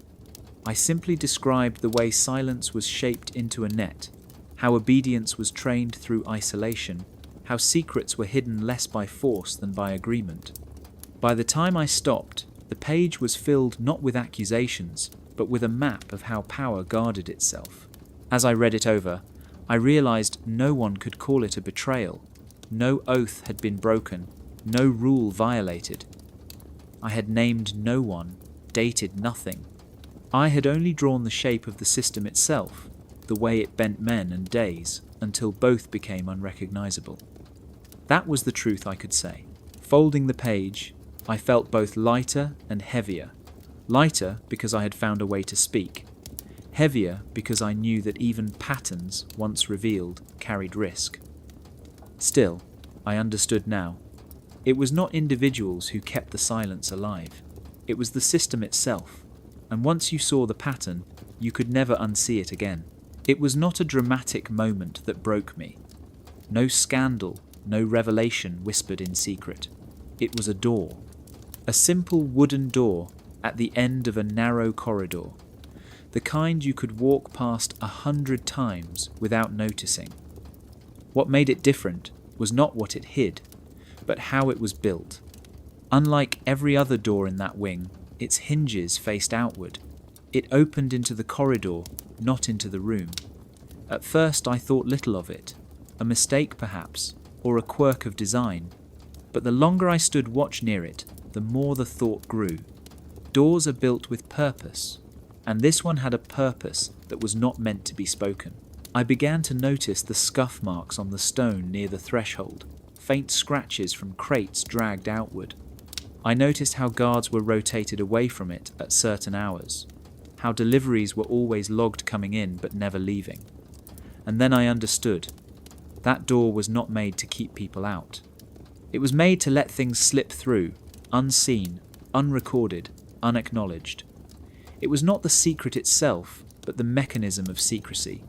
I simply described the way silence was shaped into a net, how obedience was trained through isolation, how secrets were hidden less by force than by agreement. By the time I stopped, the page was filled not with accusations, but with a map of how power guarded itself. As I read it over, I realized no one could call it a betrayal. No oath had been broken, no rule violated. I had named no one, dated nothing. I had only drawn the shape of the system itself, the way it bent men and days, until both became unrecognizable. That was the truth I could say. Folding the page, I felt both lighter and heavier. Lighter because I had found a way to speak. Heavier because I knew that even patterns, once revealed, carried risk. Still, I understood now. It was not individuals who kept the silence alive. It was the system itself, and once you saw the pattern, you could never unsee it again. It was not a dramatic moment that broke me. No scandal, no revelation whispered in secret. It was a door. A simple wooden door at the end of a narrow corridor. the kind you could walk past 100 times without noticing. What made it different was not what it hid, but how it was built. Unlike every other door in that wing, its hinges faced outward. It opened into the corridor, not into the room. At first I thought little of it, a mistake perhaps, or a quirk of design. But the longer I stood watch near it, the more the thought grew. Doors are built with purpose, and this one had a purpose that was not meant to be spoken. I began to notice the scuff marks on the stone near the threshold, faint scratches from crates dragged outward. I noticed how guards were rotated away from it at certain hours, how deliveries were always logged coming in but never leaving. And then I understood. That door was not made to keep people out. It was made to let things slip through, unseen, unrecorded, unacknowledged. It was not the secret itself, but the mechanism of secrecy,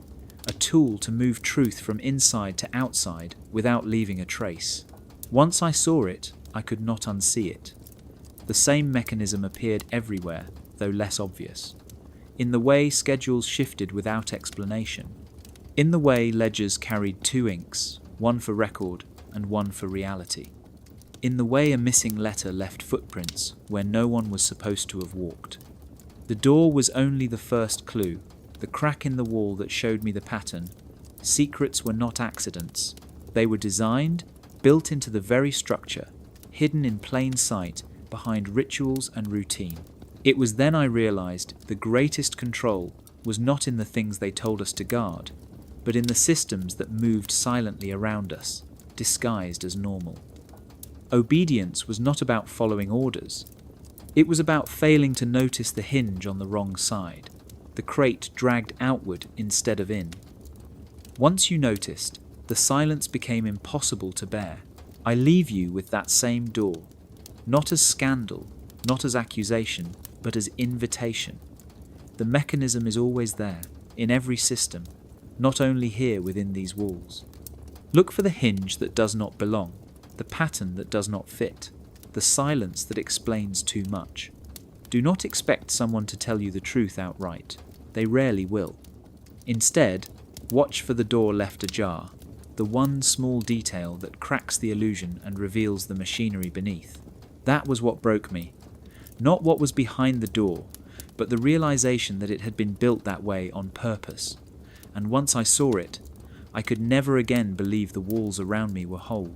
a tool to move truth from inside to outside without leaving a trace. Once I saw it, I could not unsee it. The same mechanism appeared everywhere, though less obvious. In the way schedules shifted without explanation. In the way ledgers carried two inks, one for record and one for reality. In the way a missing letter left footprints where no one was supposed to have walked. The door was only the first clue, the crack in the wall that showed me the pattern. Secrets were not accidents. They were designed, built into the very structure, hidden in plain sight behind rituals and routine. It was then I realized the greatest control was not in the things they told us to guard, but in the systems that moved silently around us, disguised as normal. Obedience was not about following orders. It was about failing to notice the hinge on the wrong side, the crate dragged outward instead of in. Once you noticed, the silence became impossible to bear. I leave you with that same door, not as scandal, not as accusation, but as invitation. The mechanism is always there, in every system, not only here within these walls. Look for the hinge that does not belong, the pattern that does not fit, the silence that explains too much. Do not expect someone to tell you the truth outright. They rarely will. Instead, watch for the door left ajar, the one small detail that cracks the illusion and reveals the machinery beneath. That was what broke me. Not what was behind the door, but the realization that it had been built that way on purpose. And once I saw it, I could never again believe the walls around me were whole.